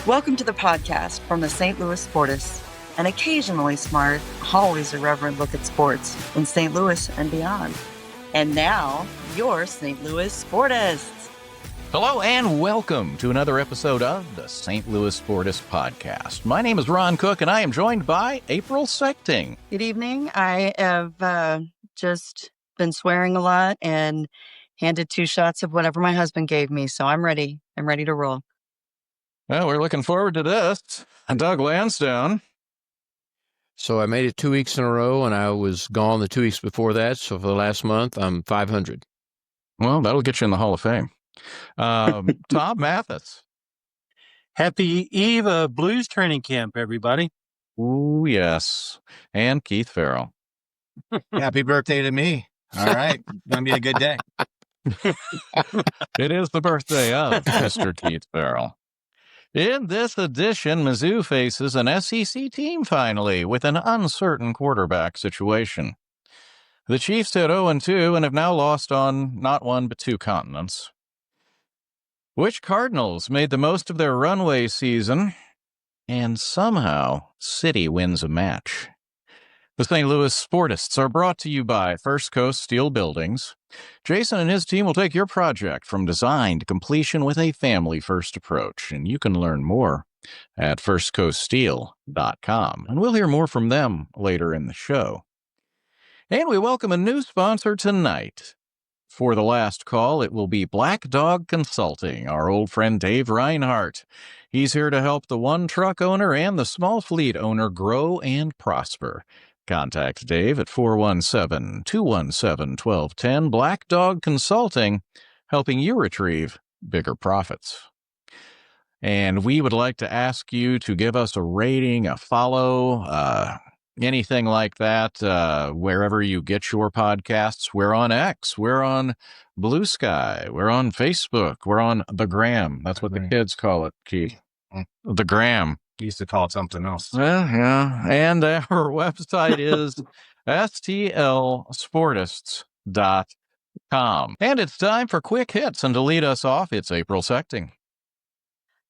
Welcome to the podcast from the St. Louis Sportists, an occasionally smart, always irreverent look at sports in St. Louis and beyond. And now, your St. Louis Sportists. Hello and welcome to another episode of the St. Louis Sportists podcast. My name is Ron Cook and I am joined by April Sechting. Good evening. I have just been swearing a lot and handed 2 shots of whatever my husband gave me, so I'm ready. I'm ready to roll. Well, we're looking forward to this. Doug Lansdowne. So I made it 2 weeks in a row, and I was gone the 2 weeks before that. So for the last month, I'm 500. Well, that'll get you in the Hall of Fame. Tom Mathis. Happy Eve of Blues training camp, everybody. Ooh, yes. And Keith Farrell. Happy birthday to me. All right. Going to be a good day. It is the birthday of Mr. Keith Farrell. In this edition, Mizzou faces an SEC team finally with an uncertain quarterback situation. The Chiefs hit 0-2 and have now lost on not one but 2 continents. Which Cardinals made the most of their runway season? And somehow, City wins a match. The St. Louis Sportists are brought to you by First Coast Steel Buildings. Jason and his team will take your project from design to completion with a family-first approach, and you can learn more at firstcoaststeel.com. And we'll hear more from them later in the show. And we welcome a new sponsor tonight. For the last call, it will be Black Dog Consulting, our old friend Dave Reinhardt. He's here to help the one truck owner and the small fleet owner grow and prosper. Contact Dave at 417-217-1210. Black Dog Consulting, helping you retrieve bigger profits. And we would like to ask you to give us a rating, a follow, anything like that, wherever you get your podcasts. We're on X, we're on Blue Sky, we're on Facebook, we're on the Gram. That's what the kids call it, Keith. The Gram. Used to call it something else. Well, yeah. And our website is stlsportists.com. And it's time for quick hits. And to lead us off, it's April Sechting.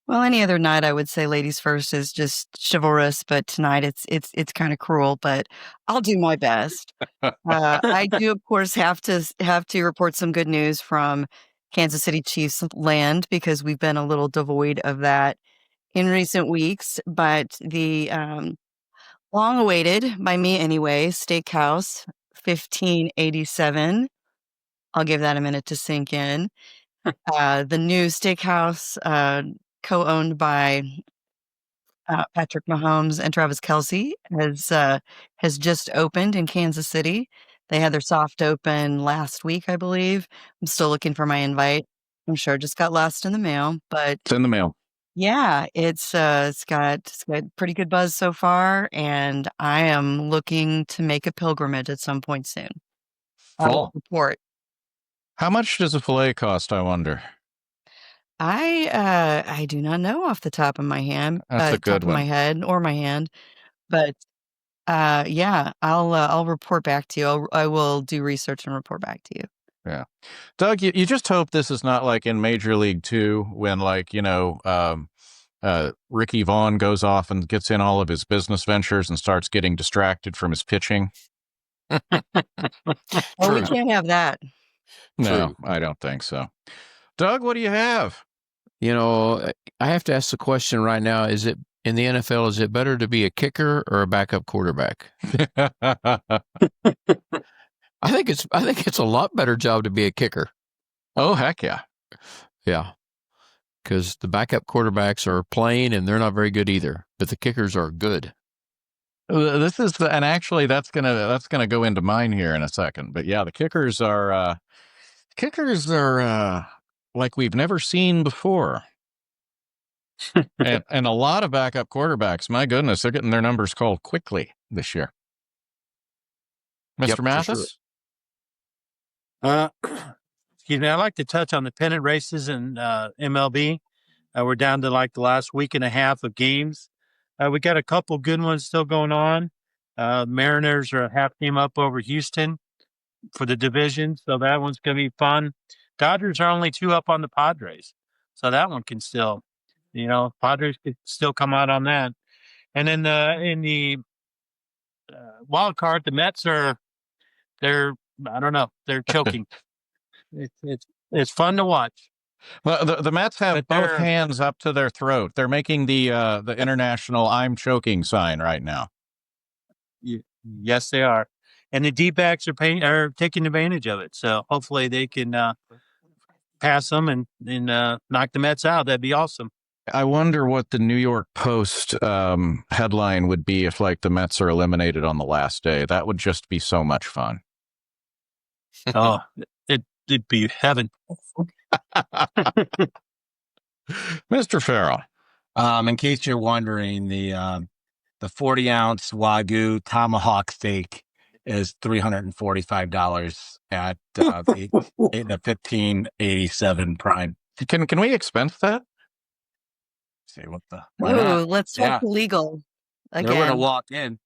Well, any other night, I would say ladies first is just chivalrous, but tonight it's kind of cruel, but I'll do my best. I do, of course, have to report some good news from Kansas City Chiefs land because we've been a little devoid of that in recent weeks, but the long-awaited, by me anyway, Steakhouse 1587, I'll give that a minute to sink in. The new steakhouse, co-owned by Patrick Mahomes and Travis Kelce, has just opened in Kansas City. They had their soft open last week, I believe. I'm still looking for my invite. I'm sure it just got lost in the mail, but It's in the mail. yeah, it's got pretty good buzz so far, and I am looking to make a pilgrimage at some point soon. I'll report. How much does a filet cost, I wonder? I do not know off the top of my hand, That's a good top of my one. head or my hand, but yeah, I'll report back to you. I will do research and report back to you. Yeah. Doug, you just hope this is not like in Major League 2 when, like, Ricky Vaughn goes off and gets in all of his business ventures and starts getting distracted from his pitching. Well, we can't have that. No, True. I don't think so. Doug, what do you have? You know, I have to ask the question right now, is it in the NFL, is it better to be a kicker or a backup quarterback? I think it's a lot better job to be a kicker. Oh, heck yeah. Yeah. Because the backup quarterbacks are plain and they're not very good either, but the kickers are good. This is and actually that's gonna go into mine here in a second. But yeah, the kickers are like we've never seen before. and a lot of backup quarterbacks, my goodness, they're getting their numbers called quickly this year. Mr. Yep, for Mathis? Excuse me. I'd like to touch on the pennant races in MLB. We're down to like the last week and a half of games. We got a couple good ones still going on. Mariners are a half game up over Houston for the division, so that one's going to be fun. Dodgers are only 2 up on the Padres, so that one can still Padres could still come out on that. And then in the wild card, the Mets they're I don't know, they're choking. It's fun to watch. Well, the Mets have But both they're- hands up to their throat. They're making the international "I'm choking" sign right now. Yes, they are. And the D-backs are taking advantage of it. So hopefully they can pass them and knock the Mets out. That'd be awesome. I wonder what the New York Post headline would be if, like, the Mets are eliminated on the last day. That would just be so much fun. Oh, it'd be heaven. Mr. Farrell. In case you're wondering, the 40-ounce Wagyu tomahawk steak is $345 at the 1587 Prime. Can we expense that? Say what the? Ooh, let's talk Yeah. legal They're going to again. walk in.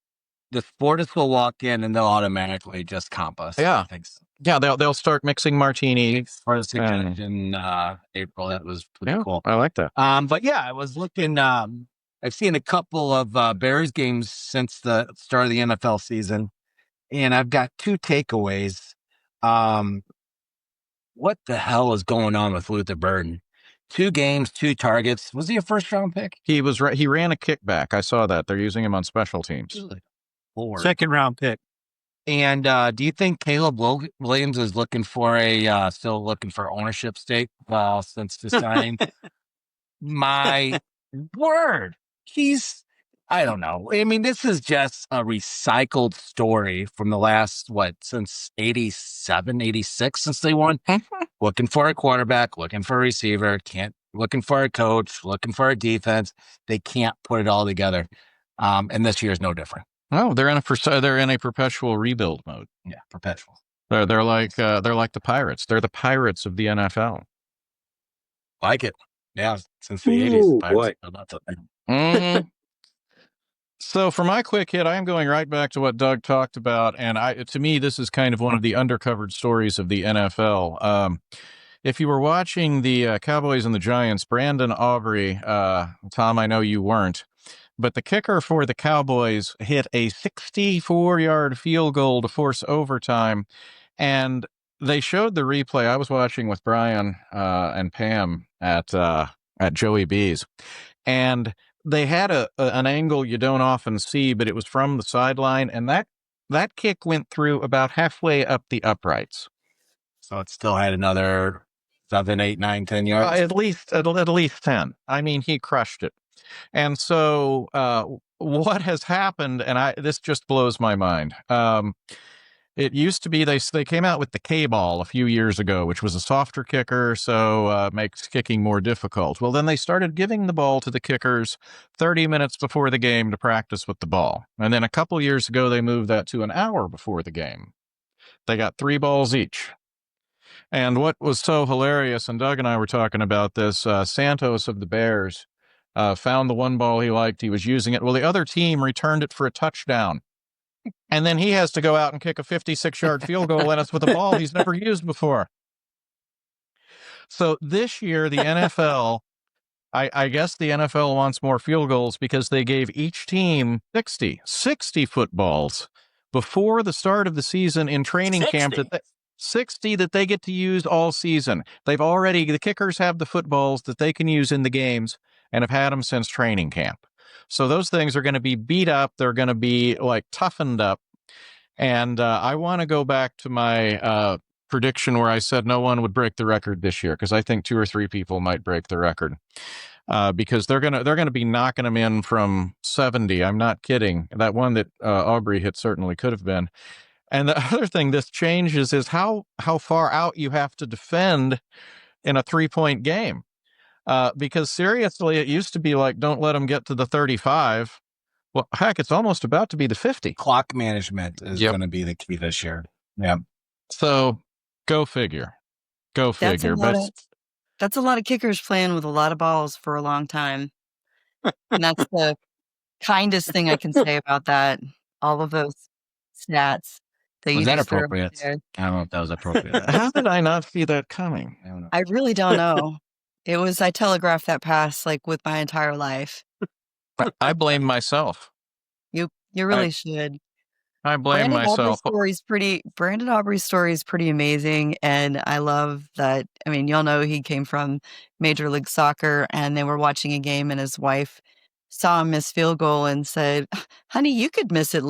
The Sportists will walk in and they'll automatically just comp us. Yeah. I think so. Yeah, they'll start mixing martinis. For the suggestion in April, that was pretty cool. I like that. But yeah, I was looking. I've seen a couple of Bears games since the start of the NFL season, and I've got two takeaways. What the hell is going on with Luther Burden? 2 games, 2 targets. Was he a first-round pick? He ran a kickback. I saw that. They're using him on special teams. Good Lord. Second round pick. And do you think Caleb Williams is looking for still looking for ownership stake since the signing? My word. I don't know. I mean, this is just a recycled story from the last, since 87, 86, since they won. Looking for a quarterback, looking for a receiver, looking for a coach, looking for a defense. They can't put it all together. And this year is no different. Oh, they're in a perpetual rebuild mode. Yeah, perpetual. They're like the Pirates. They're the Pirates of the NFL. Like it. Yeah, since the 80s. Boy. Mhm. So for my quick hit, I am going right back to what Doug talked about, and to me, this is kind of one of the undercovered stories of the NFL. If you were watching the Cowboys and the Giants, Brandon Aubrey, Tom, I know you weren't, but the kicker for the Cowboys hit a 64-yard field goal to force overtime, and they showed the replay. I was watching with Brian and Pam at Joey B's, and they had an angle you don't often see, but it was from the sideline, and that kick went through about halfway up the uprights. So it still had another 7, 8, 9, 10 yards? At least 10. I mean, he crushed it. And so what has happened, and this just blows my mind. It used to be they came out with the K-ball a few years ago, which was a softer kicker, so makes kicking more difficult. Well, then they started giving the ball to the kickers 30 minutes before the game to practice with the ball. And then a couple years ago, they moved that to an hour before the game. They got 3 balls each. And what was so hilarious, and Doug and I were talking about this, Santos of the Bears found the one ball he liked. He was using it. Well, the other team returned it for a touchdown. And then he has to go out and kick a 56-yard field goal and it's with a ball he's never used before. So this year, the NFL, I guess the NFL wants more field goals because they gave each team 60 footballs before the start of the season in training camp. 60 that they get to use all season. The kickers have the footballs that they can use in the games and have had them since training camp. So those things are going to be beat up. They're going to be like toughened up. And I want to go back to my prediction where I said no one would break the record this year, because I think 2 or 3 people might break the record because they're gonna be knocking them in from 70. I'm not kidding. That one that Aubrey hit certainly could have been. And the other thing this changes is how far out you have to defend in a 3-point game. Because seriously, it used to be like, don't let them get to the 35. Well, heck, it's almost about to be the 50. Clock management is going to be the key this year. Yeah. So go figure. That's a lot of kickers playing with a lot of balls for a long time. And that's the kindest thing I can say about that. All of those stats. Was that appropriate? I don't know if that was appropriate. How did I not see that coming? I don't know. I really don't know. I telegraphed that pass like with my entire life. I blame myself. You really should. I blame myself. Brandon Aubrey's story is pretty amazing, and I love that. I mean, y'all know he came from Major League Soccer, and they were watching a game, and his wife saw him miss field goal and said, "Honey, you could miss it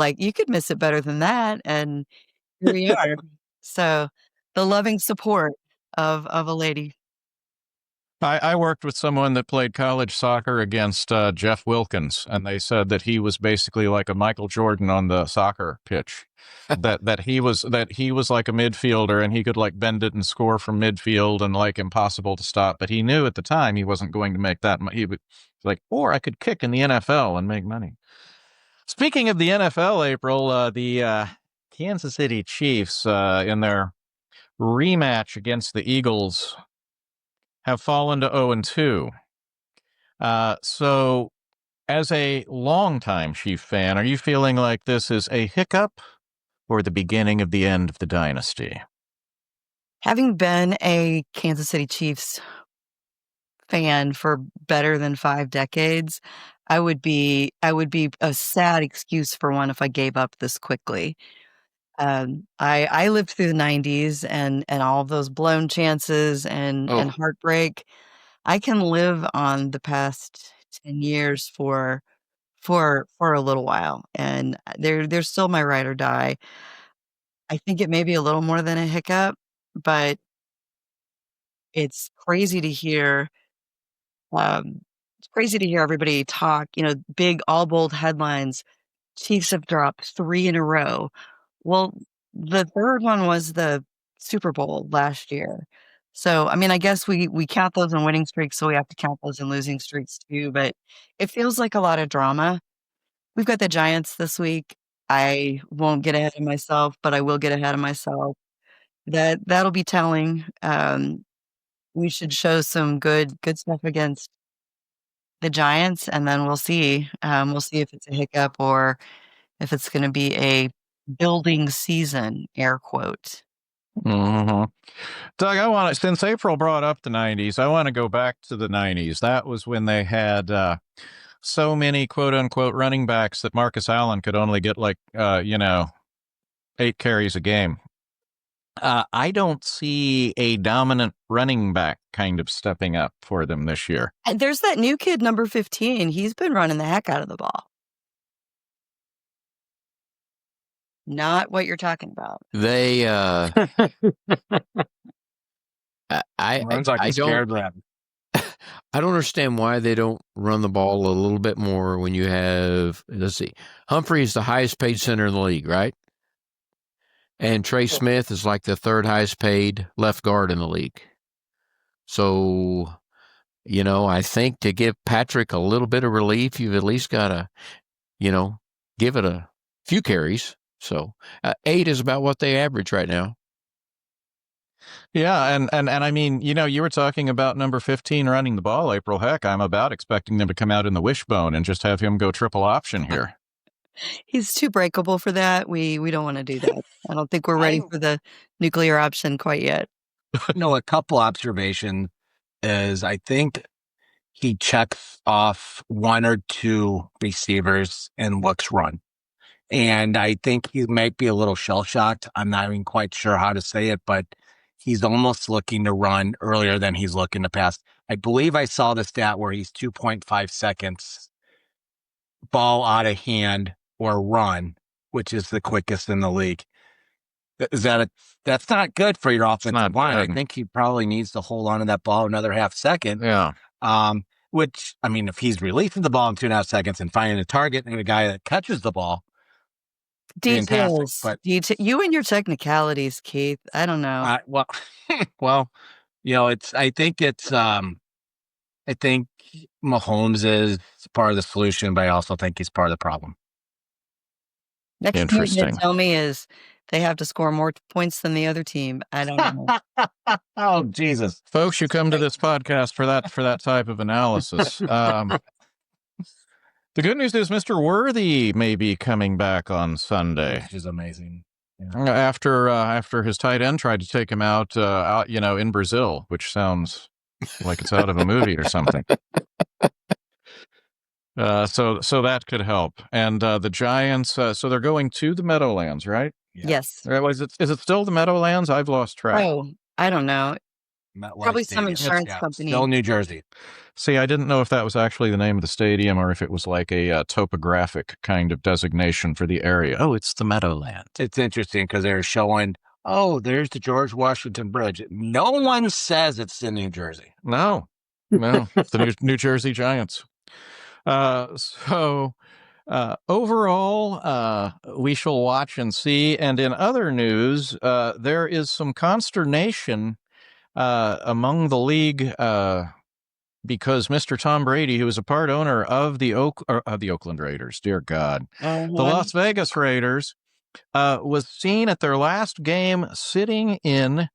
better than that." And here we are. So, the loving support of a lady. I worked with someone that played college soccer against Jeff Wilkins, and they said that he was basically like a Michael Jordan on the soccer pitch. that he was like a midfielder, and he could like bend it and score from midfield, and like impossible to stop. But he knew at the time he wasn't going to make that. He was like, or I could kick in the NFL and make money. Speaking of the NFL, April, the Kansas City Chiefs in their rematch against the Eagles have fallen to 0-2. So, as a longtime Chief fan, are you feeling like this is a hiccup or the beginning of the end of the dynasty? Having been a Kansas City Chiefs fan for better than 5 decades, I would be a sad excuse for one if I gave up this quickly. I lived through the 90s and all of those blown chances and heartbreak. I can live on the past 10 years for a little while, and they're still my ride or die. I think it may be a little more than a hiccup, but it's crazy to hear, everybody talk, big all bold headlines. Chiefs have dropped 3 in a row. Well, the third one was the Super Bowl last year. So, I mean, I guess we count those in winning streaks, so we have to count those in losing streaks too, but it feels like a lot of drama. We've got the Giants this week. I won't get ahead of myself, but I will get ahead of myself. That'll be telling. We should show some good stuff against the Giants, and then we'll see. We'll see if it's a hiccup or if it's gonna be a building season, air quote. Mm-hmm. Doug, since April brought up the 90s, I want to go back to the 90s. That was when they had so many quote unquote running backs that Marcus Allen could only get 8 carries a game. I don't see a dominant running back kind of stepping up for them this year. And there's that new kid, number 15. He's been running the heck out of the ball. Not what you're talking about. They, Runs like a scared rabbit. I don't understand why they don't run the ball a little bit more when you have, let's see, Humphrey is the highest paid center in the league, right? And Trey Smith is like the 3rd highest paid left guard in the league. So, I think to give Patrick a little bit of relief, you've at least got to, give it a few carries. So 8 is about what they average right now. Yeah, and I mean, you were talking about number 15 running the ball, April. Heck, I'm about expecting them to come out in the wishbone and just have him go triple option here. He's too breakable for that. We don't want to do that. I don't think we're ready for the nuclear option quite yet. A couple observations is I think he checks off 1 or 2 receivers and looks run. And I think he might be a little shell-shocked. I'm not even quite sure how to say it, but he's almost looking to run earlier than he's looking to pass. I believe I saw the stat where he's 2.5 seconds ball out of hand or run, which is the quickest in the league. That's not good for your offensive line. I think he probably needs to hold on to that ball another half second. Yeah. Which, I mean, if he's releasing the ball in 2.5 seconds and finding a target and a guy that catches the ball, details. But you and your technicalities, Keith. I don't know. I think Mahomes is part of the solution, but I also think he's part of the problem. Next thing you're going to tell me is they have to score more points than the other team. I don't know. Oh, Jesus. Folks, you come to this podcast for that type of analysis. The good news is Mr. Worthy may be coming back on Sunday. Which is amazing. Yeah. After his tight end tried to take him out, in Brazil, which sounds like it's out of a movie or something. So that could help. And the Giants, so they're going to the Meadowlands, right? Yes. Is it still the Meadowlands? I've lost track. Oh, I don't know. MetLife Probably some Stadium. insurance Yeah, company. Still New Jersey. See, I didn't know if that was actually the name of the stadium or if it was like a topographic kind of designation for the area. Oh, it's the Meadowlands. It's interesting because they're showing, oh, there's the George Washington Bridge. No one says it's in New Jersey. No, it's the New Jersey Giants. Overall, we shall watch and see. And in other news, there is some consternation among the league because Mr. Tom Brady, who is a part owner of the Oakland Raiders, dear God, the Las Vegas Raiders, was seen at their last game sitting in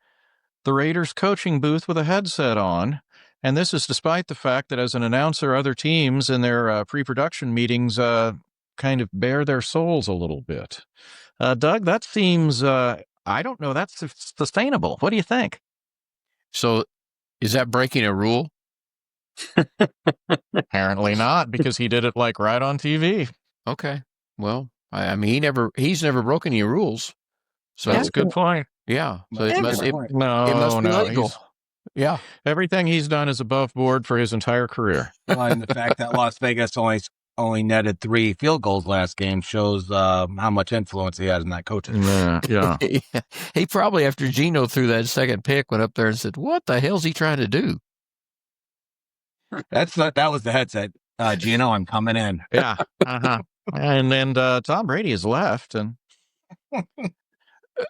the Raiders coaching booth with a headset on. And this is despite the fact that as an announcer, other teams in their pre-production meetings kind of bare their souls a little bit. Doug, that seems, I don't know, that's sustainable. What do you think? So is that breaking a rule? Apparently not, because he did it like right on TV. Okay. Well, I mean, he's never broken any rules. So that's a good point. Yeah. So That's it a must, good it, point. it must be legal. Yeah. Everything he's done is above board for his entire career. Well, and the fact that Las Vegas only netted 3 field goals last game shows how much influence he has in that coaching. Yeah. He probably, after Geno threw that second pick, went up there and said, "What the hell's he trying to do?" That was the headset. Gino, I'm coming in. Yeah. Uh-huh. And Tom Brady has left. And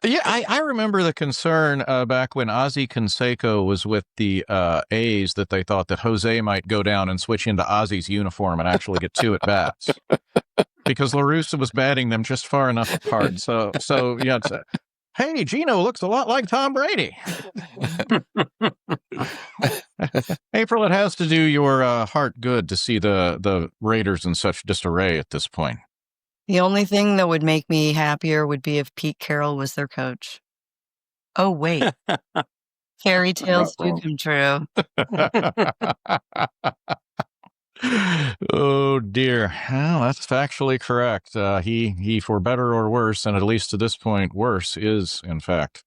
yeah, I remember the concern back when Ozzie Canseco was with the A's that they thought that Jose might go down and switch into Ozzie's uniform and actually get 2 at-bats. Because La Russa was batting them just far enough apart. So yeah, it's hey, Gino looks a lot like Tom Brady. April, it has to do your heart good to see the Raiders in such disarray at this point. The only thing that would make me happier would be if Pete Carroll was their coach. Oh, wait. Fairy tales do come true. Oh, dear. Well, that's factually correct. He, for better or worse, and at least to this point, worse, is, in fact,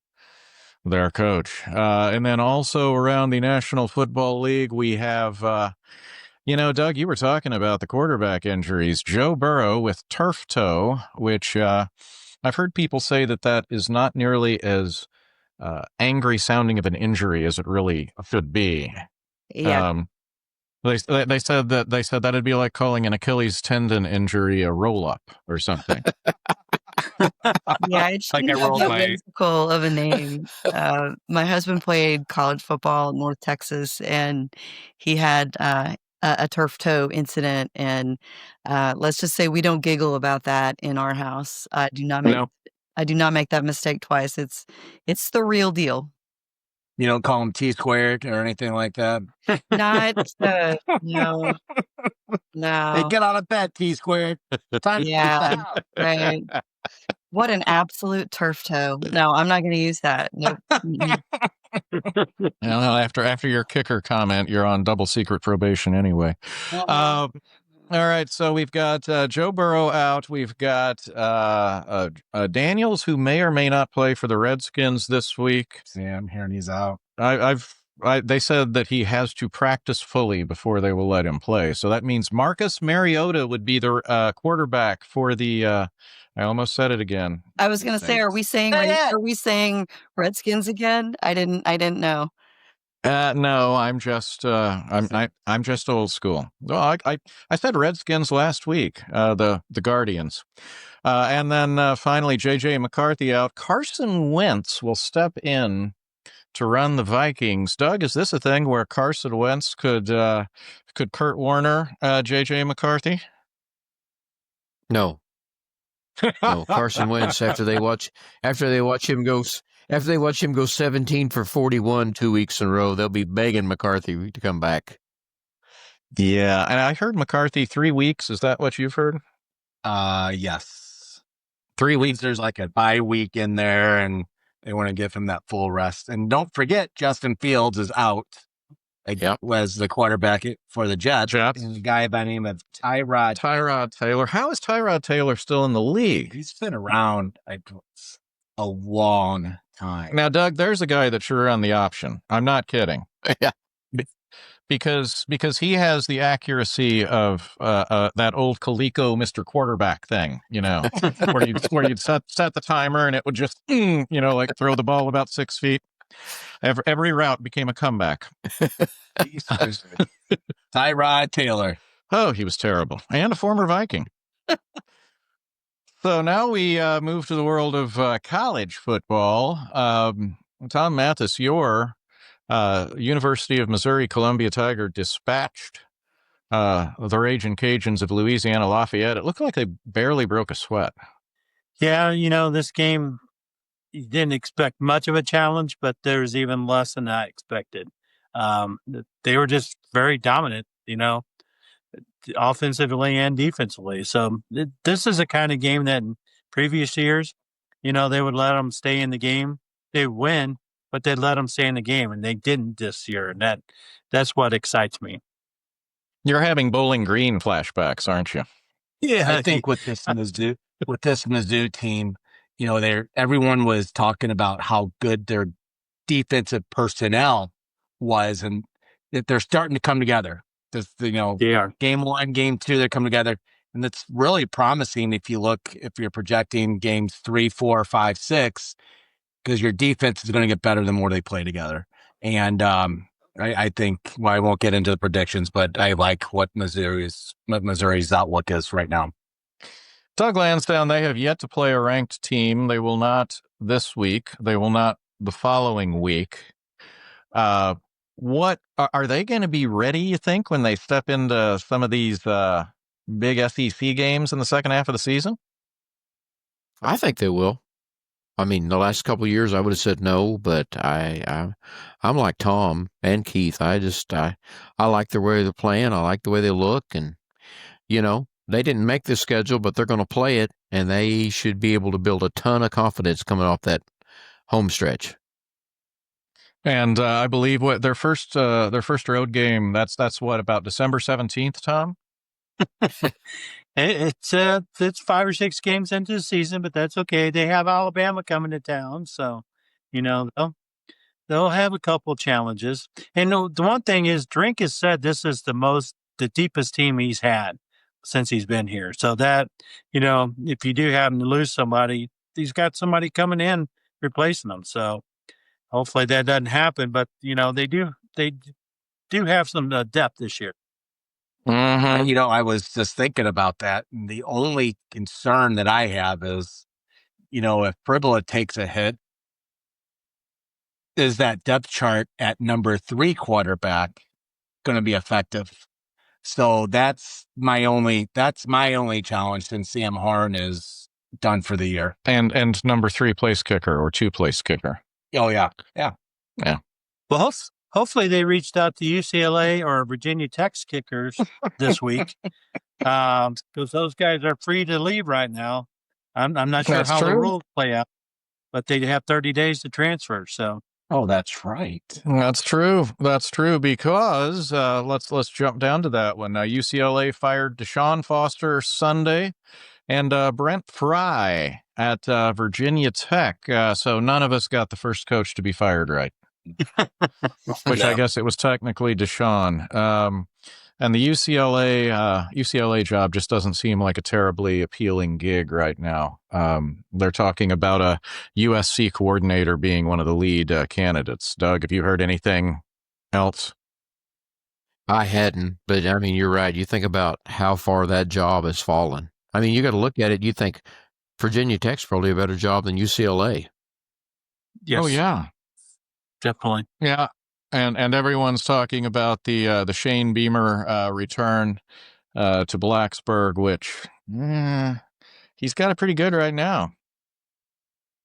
their coach. And then also around the National Football League, we have, Doug, you were talking about the quarterback injuries. Joe Burrow with turf toe, which I've heard people say that is not nearly as angry sounding of an injury as it really should be. Yeah. They said that'd be like calling an Achilles tendon injury a roll-up or something. Yeah, it's like a role play. whimsical of a name. My husband played college football in North Texas, and he had a turf toe incident. And let's just say we don't giggle about that in our house. I do not make that mistake twice. It's the real deal. You don't call him T-squared or anything like that? Not no. Hey, get out of bed, T-squared. Yeah, right. What an absolute turf toe. No, I'm not going to use that. Nope. Well, after your kicker comment, you're on double secret probation anyway. All right, so we've got Joe Burrow out. We've got Daniels, who may or may not play for the Redskins this week. Yeah, I'm hearing he's out. They said that he has to practice fully before they will let him play. So that means Marcus Mariota would be the quarterback for the. I almost said it again. I was going to say, are we saying Redskins again? I didn't know. No, I'm just I'm just old school. Well, I said Redskins last week, the Guardians, and then finally JJ McCarthy out. Carson Wentz will step in to run the Vikings. Doug, is this a thing where Carson Wentz could Kurt Warner JJ McCarthy? No. No, Carson Wentz after they watch him go 17 for 41 2 weeks in a row, they'll be begging McCarthy to come back. Yeah, and I heard McCarthy 3 weeks. Is that what you've heard? Yes. 3 weeks. There's like a bye week in there, and they want to give him that full rest. And don't forget, Justin Fields is out was the quarterback for the Jets. And a guy by the name of Tyrod Taylor. How is Tyrod Taylor still in the league? He's been around a long time. Now, Doug, there's a guy that should run the option. I'm not kidding. Yeah. Because he has the accuracy of that old Coleco Mr. Quarterback thing, where you'd set the timer and it would just, like throw the ball about 6 feet. Every route became a comeback. Tyrod Taylor. Oh, he was terrible. And a former Viking. So now we move to the world of college football. Tom Mathis, your University of Missouri Columbia Tiger dispatched the Ragin' Cajuns of Louisiana Lafayette. It looked like they barely broke a sweat. Yeah, this game, you didn't expect much of a challenge, but there was even less than I expected. They were just very dominant, offensively and defensively. So this is a kind of game that in previous years, they would let them stay in the game. They win, but they'd let them stay in the game, and they didn't this year. And that's what excites me. You're having Bowling Green flashbacks, aren't you? Yeah, I think with this Mizzou team, everyone was talking about how good their defensive personnel was, and that they're starting to come together. They are. Game 1, game 2, they're coming together, and that's really promising if you're projecting games 3, 4, 5, 6, because your defense is going to get better the more they play together. And I think, I won't get into the predictions, but I like what Missouri's outlook is right now. Doug Lansdowne, they have yet to play a ranked team. They will not this week. They will not the following week. What are they going to be ready, you think, when they step into some of these big SEC games in the second half of the season? I think they will. I mean, the last couple of years I would have said no, but I'm like Tom and Keith. I like the way they're playing. I like the way they look, and they didn't make this schedule, but they're going to play it, and they should be able to build a ton of confidence coming off that home stretch. And I believe their first road game, that's what, about December 17th, Tom? It's 5 or 6 games into the season, but that's okay. They have Alabama coming to town, so they'll have a couple challenges. And the one thing is, Drink has said this is the deepest team he's had since he's been here. So that if you do happen to lose somebody, he's got somebody coming in replacing them. So hopefully that doesn't happen. But they do have some depth this year. Mm-hmm. I was just thinking about that. And the only concern that I have is, if Fribula takes a hit, is that depth chart at number 3 quarterback going to be effective? So that's my only challenge, since Sam Horn is done for the year. And number 3 place kicker or 2 place kicker. Oh yeah. Well, hopefully they reached out to UCLA or Virginia Tech's kickers this week, because those guys are free to leave right now. I'm not sure how the rules play out, but they have 30 days to transfer. So. Oh, that's right. That's true. Because let's jump down to that one. UCLA fired Deshaun Foster Sunday, and Brent Fry at Virginia Tech. So none of us got the first coach to be fired right. Which I guess it was technically Deshaun. And the UCLA job just doesn't seem like a terribly appealing gig right now. They're talking about a USC coordinator being one of the lead candidates. Doug, have you heard anything else? I hadn't, but I mean, you're right. You think about how far that job has fallen. I mean, you got to look at it. You think Virginia Tech's probably a better job than UCLA. Yes. Oh, yeah. Definitely. Yeah. And everyone's talking about the Shane Beamer return to Blacksburg, which he's got it pretty good right now.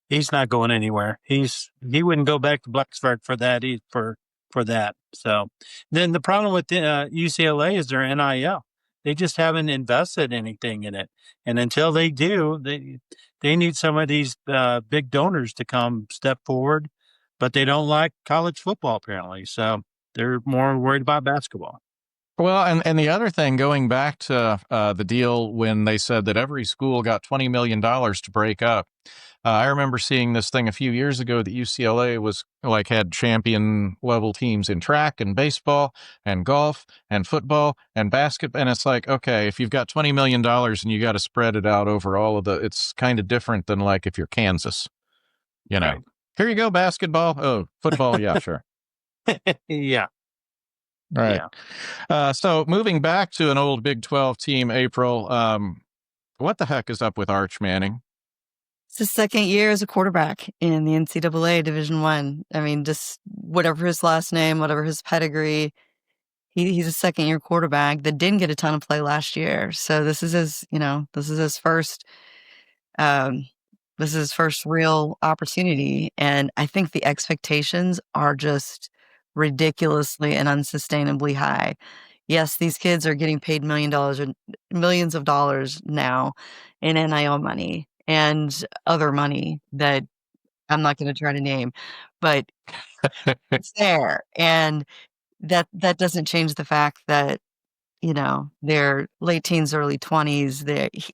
He's not going anywhere. He wouldn't go back to Blacksburg for that. For that. So then the problem with UCLA is their NIL. They just haven't invested anything in it, and until they do, they need some of these big donors to come step forward. But they don't like college football, apparently. So They're more worried about basketball. Well, and the other thing, going back to the deal when they said that every school got $20 million to break up, I remember seeing this thing a few years ago that UCLA was had champion level teams in track and baseball and golf and football and basketball. And it's like, okay, if you've got $20 million and you got to spread it out over all of it's kind of different than if you're Kansas, Right. Here you go, basketball. Oh, football. Yeah, sure. Yeah. Right. Yeah. So moving back to an old Big 12 team, April, what the heck is up with Arch Manning? It's his second year as a quarterback in the NCAA Division I. I mean, just whatever his last name, whatever his pedigree, he's a second-year quarterback that didn't get a ton of play last year. So this is his first real opportunity. And I think the expectations are just ridiculously and unsustainably high. Yes, these kids are getting paid millions of dollars now in NIL money and other money that I'm not going to try to name, but it's there. And that doesn't change the fact that, they're late teens, early 20s.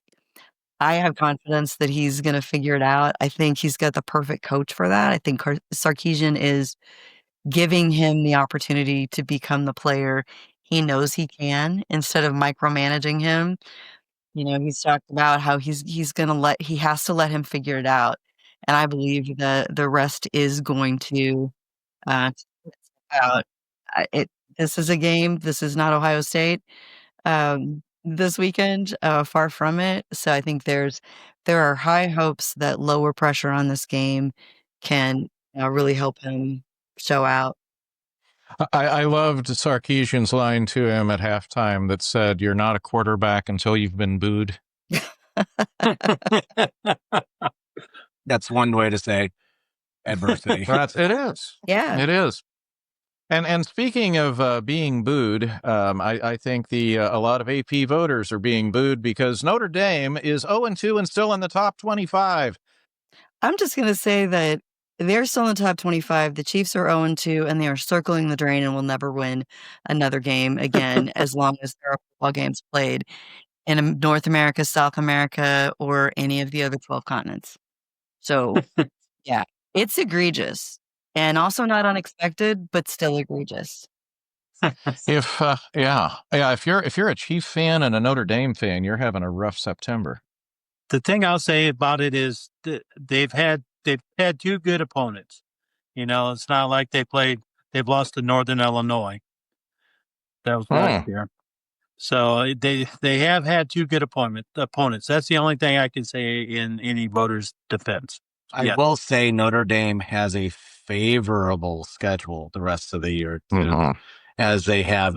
I have confidence that he's going to figure it out. I think he's got the perfect coach for that. I think Sarkisian is giving him the opportunity to become the player he knows he can instead of micromanaging him. He's talked about how he has to let him figure it out. And I believe that the rest is going to figure it out. This is a game. This is not Ohio State this weekend, far from it. So I think there are high hopes that lower pressure on this game can really help him show out. I loved Sarkisian's line to him at halftime that said, "You're not a quarterback until you've been booed." That's one way to say adversity. It is. Yeah. It is. And speaking of being booed, I think a lot of AP voters are being booed because Notre Dame is 0-2 and still in the top 25. I'm just going to say that they're still in the top 25. The Chiefs are 0-2, and they are circling the drain and will never win another game again as long as there are football games played in North America, South America, or any of the other 12 continents. So, yeah, it's egregious and also not unexpected, but still egregious. If you're a Chief fan and a Notre Dame fan, you're having a rough September. The thing I'll say about it is that they've had two good opponents. It's not like they've lost to Northern Illinois. That was last year. So they have had two good opponents. That's the only thing I can say in any voter's defense. I will say Notre Dame has a favorable schedule the rest of the year, too, as they have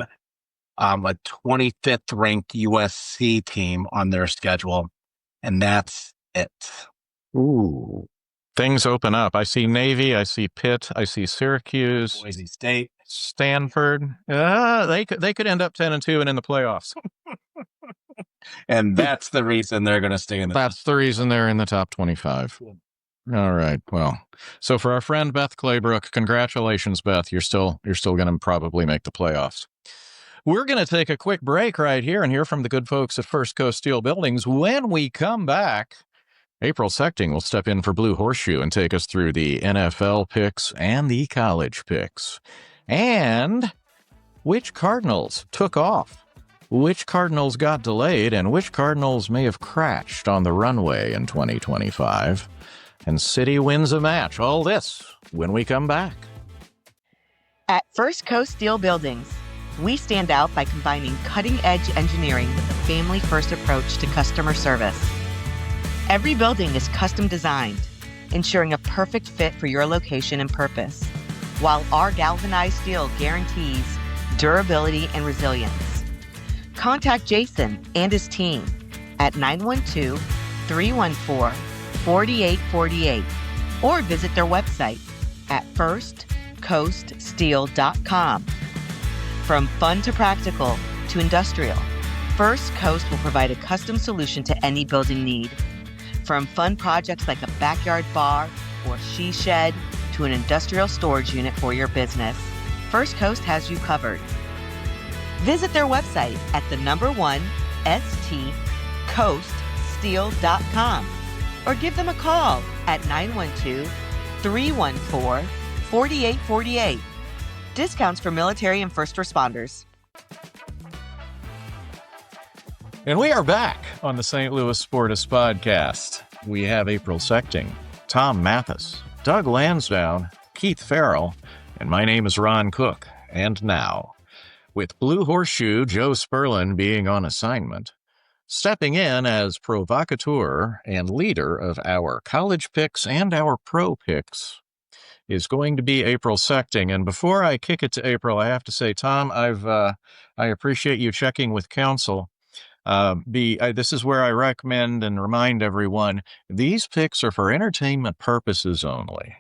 a 25th ranked USC team on their schedule, and that's it. Ooh. Things open up. I see Navy, I see Pitt, I see Syracuse, Boise State, Stanford. They could end up 10-2 and in the playoffs. And that's the reason they're going to stay in the That's the reason they're in the top 25. All right. Well, so for our friend Beth Claybrook, congratulations, Beth. You're still going to probably make the playoffs. We're going to take a quick break right here and hear from the good folks at First Coast Steel Buildings. When we come back, April Sechting will step in for Blue Horseshoe and take us through the NFL picks and the college picks. And which Cardinals took off, which Cardinals got delayed, and which Cardinals may have crashed on the runway in 2025. And City wins a match. All this when we come back. At First Coast Steel Buildings, we stand out by combining cutting-edge engineering with a family-first approach to customer service. Every building is custom designed, ensuring a perfect fit for your location and purpose, while our galvanized steel guarantees durability and resilience. Contact Jason and his team at 912-314-4848 or visit their website at firstcoaststeel.com. From fun to practical to industrial, First Coast will provide a custom solution to any building need. From fun projects like a backyard bar or she shed to an industrial storage unit for your business, First Coast has you covered. Visit their website at stcoaststeel.com or give them a call at 912-314-4848. Discounts for military and first responders. And we are back on the St. Louis Sportists podcast. We have April Sechting, Tom Mathis, Doug Lansdowne, Keith Farrell, and my name is Ron Cook. And now, with Blue Horseshoe Joe Sperlin being on assignment, stepping in as provocateur and leader of our college picks and our pro picks is going to be April Sechting. And before I kick it to April, I have to say, Tom, I appreciate you checking with counsel. This is where I recommend and remind everyone, these picks are for entertainment purposes only.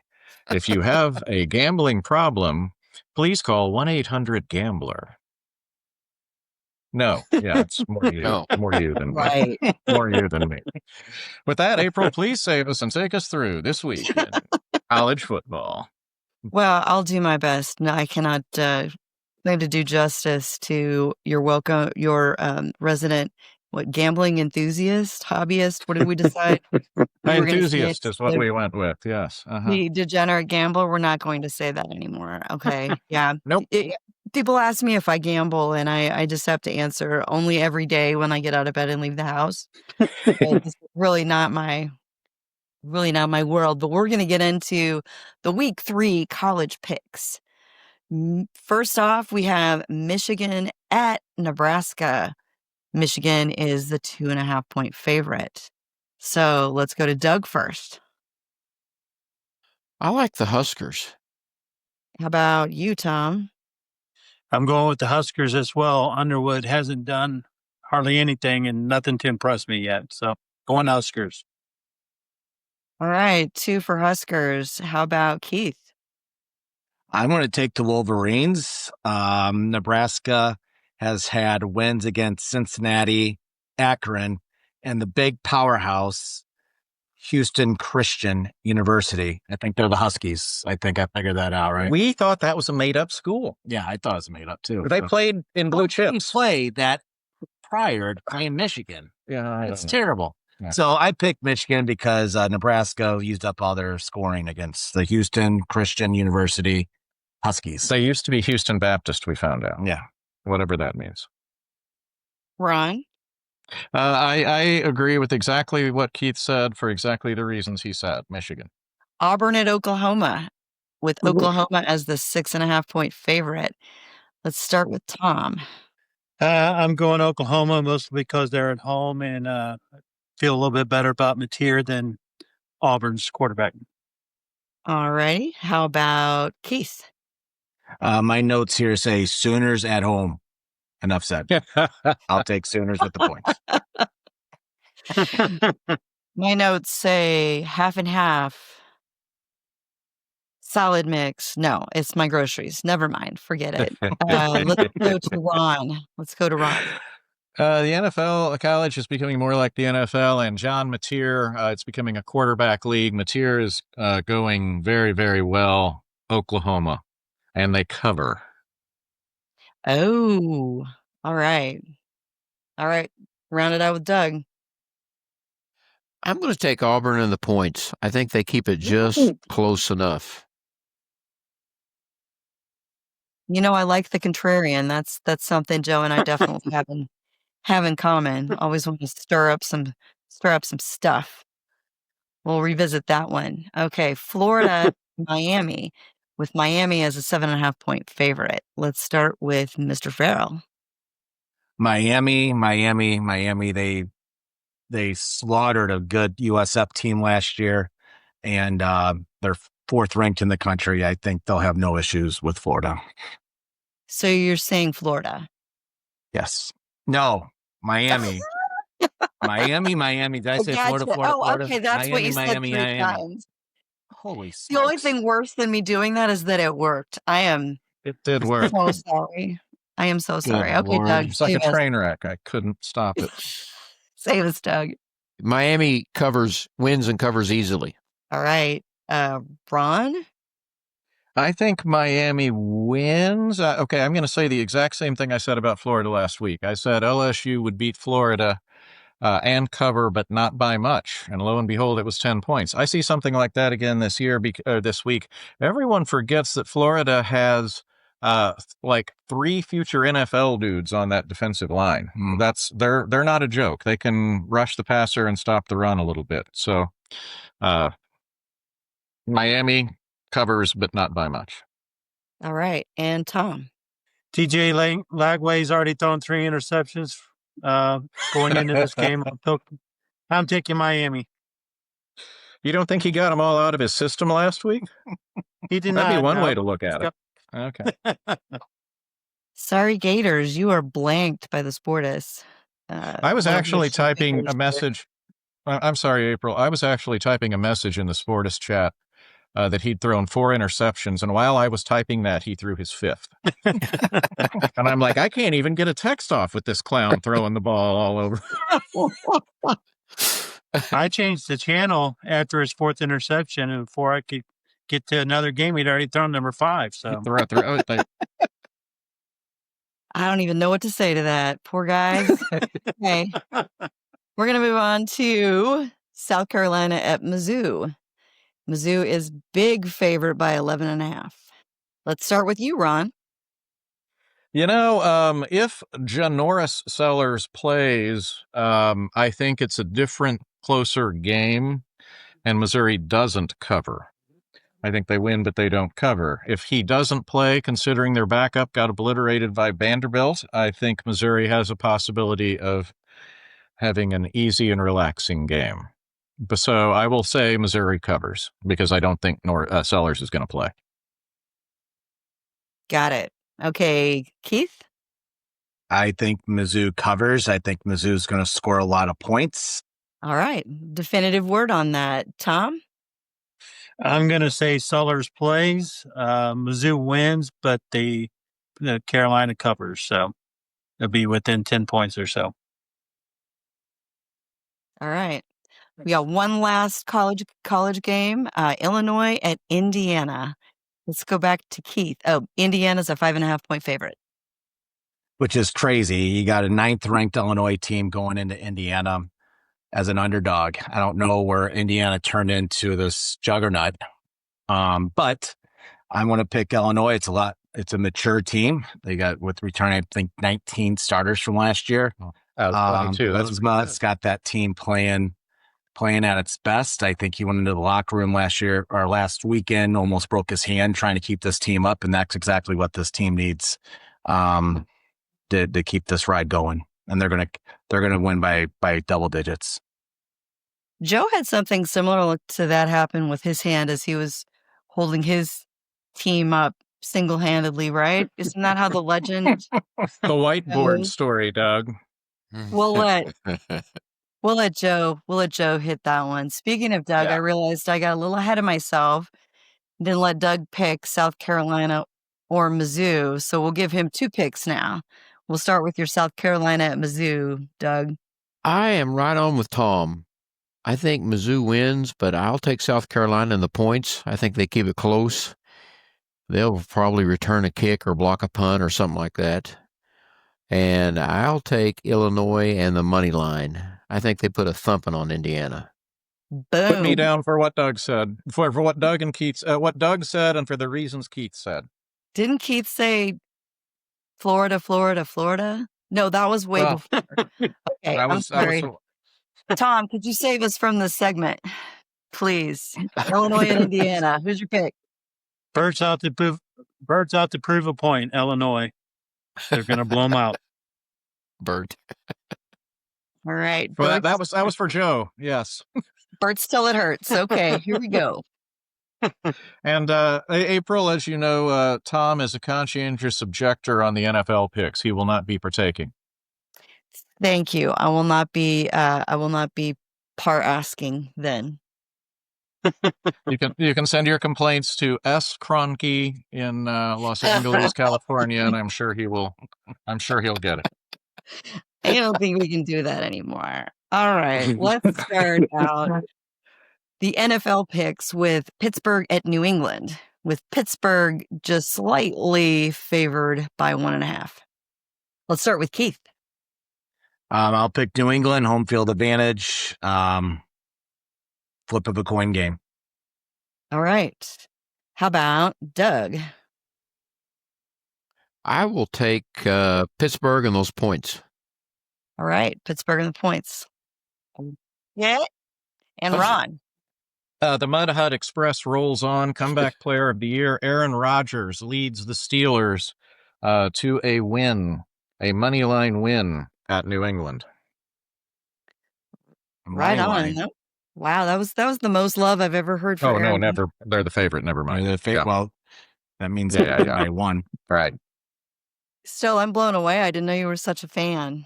If you have a gambling problem, please call 1-800-GAMBLER. No, yeah, it's more you, No. more you than me. Right. More you than me. With that, April, please save us and take us through this week in college football. Well, I'll do my best. No, I cannot claim to do justice to your resident, gambling enthusiast, hobbyist? What did we decide? Enthusiast is what we went with, yes. Uh-huh. The degenerate gambler, we're not going to say that anymore. Okay. Yeah. Nope. People ask me if I gamble, and I just have to answer only every day when I get out of bed and leave the house. It's really not my world. But we're going to get into the week 3 college picks. First off, we have Michigan at Nebraska. Michigan is the 2.5-point favorite. So let's go to Doug first. I like the Huskers. How about you, Tom? I'm going with the Huskers as well. Underwood hasn't done hardly anything and nothing to impress me yet. So going Huskers. All right, 2 for Huskers. How about Keith? I'm going to take the Wolverines. Nebraska has had wins against Cincinnati, Akron, and the big powerhouse, Houston Christian University. I think they're the Huskies. I think I figured that out, right? We thought that was a made-up school. Yeah, I thought it was made up too. They played in blue chips. Play that prior to playing Michigan. Yeah, It's terrible. Yeah. So I picked Michigan because Nebraska used up all their scoring against the Houston Christian University Huskies. They used to be Houston Baptist, we found out. Yeah. Whatever that means. Ron? I agree with exactly what Keith said for exactly the reasons he said. Michigan. Auburn at Oklahoma, with Oklahoma as the 6.5-point favorite. Let's start with Tom. I'm going Oklahoma mostly because they're at home and feel a little bit better about Mateer than Auburn's quarterback. All righty. How about Keith? My notes here say Sooners at home. Enough said. I'll take Sooners with the points. My notes say half and half. Solid mix. No, it's my groceries. Never mind. Forget it. Let's go to Ron. The NFL college is becoming more like the NFL, and John Mateer, it's becoming a quarterback league. Mateer is going very, very well. Oklahoma, and they cover. Oh, all right. Round it out with Doug. I'm going to take Auburn in the points. I think they keep it just close enough. You know, I like the contrarian. That's something Joe and I definitely have in common. Always want to stir up some stuff. We'll revisit that one. Okay, Florida, Miami, with Miami as a 7.5-point favorite. Let's start with Mr. Farrell. Miami. They slaughtered a good USF team last year, and they're 4th ranked in the country. I think they'll have no issues with Florida. So you're saying Florida? Yes. No. Miami. Miami. Did I say Gotcha. Florida? Oh, okay. That's Miami, what you said Miami. 3 times. Holy smokes. The only thing worse than me doing that is that it worked. It did work. So sorry. I am so sorry. Good Okay, Lord. Doug. It's like save a us. train wreck. I couldn't stop it. Save us, Doug. Miami wins and covers easily. All right. Ron? I think Miami wins. Okay, I'm going to say the exact same thing I said about Florida last week. I said LSU would beat Florida and cover, but not by much. And lo and behold, it was 10 points. I see something like that again this week. Everyone forgets that Florida has like 3 future NFL dudes on that defensive line. They're not a joke. They can rush the passer and stop the run a little bit. So Miami covers, but not by much. All right. And Tom. TJ Lagway's already thrown 3 interceptions going into this game. I'm taking Miami. You don't think he got them all out of his system last week? He did That'd not. be one way to look at it. Okay. Sorry, Gators, you are blanked by the Sportists. I was actually typing a message. I'm sorry, April. I was actually typing a message in the Sportist chat that he'd thrown 4 interceptions, and while I was typing that, he threw his 5th. And I'm like, I can't even get a text off with this clown throwing the ball all over. I changed the channel after his 4th interception, and before I could get to another game, he'd already thrown number 5. So I don't even know what to say to that. Poor guys. Okay. We're going to move on to South Carolina at Mizzou. Mizzou is big favorite by 11.5. Let's start with you, Ron. You know, if Janoris Sellers plays, I think it's a different, closer game, and Missouri doesn't cover. I think they win, but they don't cover. If he doesn't play, considering their backup got obliterated by Vanderbilt, I think Missouri has a possibility of having an easy and relaxing game. So I will say Missouri covers because I don't think Sellers is going to play. Got it. Okay, Keith? I think Mizzou covers. I think Mizzou's going to score a lot of points. All right. Definitive word on that. Tom? I'm going to say Sellers plays. Mizzou wins, but the Carolina covers. So it'll be within 10 points or so. All right. We got one last college game, Illinois at Indiana. Let's go back to Keith. Oh, Indiana's a 5.5 point favorite. Which is crazy. You got a 9th ranked Illinois team going into Indiana as an underdog. I don't know where Indiana turned into this juggernaut. But I want to pick Illinois. It's a mature team. They got with returning, I think, 19 starters from last year. 22. That's got that team playing at its best. I think he went into the locker room last weekend, almost broke his hand trying to keep this team up, and that's exactly what this team needs to keep this ride going. And they're gonna win by double digits. Joe had something similar to that happen with his hand as he was holding his team up single-handedly, right? Isn't that how the legend? The whiteboard story, Doug. We'll let Joe hit that one. Speaking of Doug, Yeah. I realized I got a little ahead of myself. Didn't let Doug pick South Carolina or Mizzou, so we'll give him 2 picks now. We'll start with your South Carolina at Mizzou, Doug. I am right on with Tom. I think Mizzou wins, but I'll take South Carolina in the points. I think they keep it close. They'll probably return a kick or block a punt or something like that. And I'll take Illinois and the money line. I think they put a thumping on Indiana. Boom. Put me down for what Doug said. For what Doug and Keith, what Doug said, and for the reasons Keith said. Didn't Keith say Florida? No, that was way before. Okay, I'm sorry. Tom, could you save us from this segment, please? Illinois and Indiana. Who's your pick? Birds out to prove a point. Illinois. They're going to blow them out. Bert. All right. Well, that was for Joe. Yes. Bert's till it hurts. Okay, here we go. And April, as you know, Tom is a conscientious objector on the NFL picks. He will not be partaking. Thank you. I will not be part asking then. You can send your complaints to S. Kroenke in Los Angeles, California, and I'm sure he'll get it. I don't think we can do that anymore. All right, let's start out the NFL picks with Pittsburgh at New England. with Pittsburgh just slightly favored by 1.5. Let's start with Keith. I'll pick New England, home field advantage. Flip of a coin game. All right. How about Doug? I will take Pittsburgh and those points. All right. Pittsburgh and the points. Yeah. And Ron. The Mud Hut Express rolls on. Comeback player of the year, Aaron Rodgers, leads the Steelers to a win, a money line win at New England. Right on. Wow, that was the most love I've ever heard for Oh, no, Aaron. never. They're the favorite. Never mind. Yeah. Well, that means Yeah. I won. Right. Still, I'm blown away. I didn't know you were such a fan.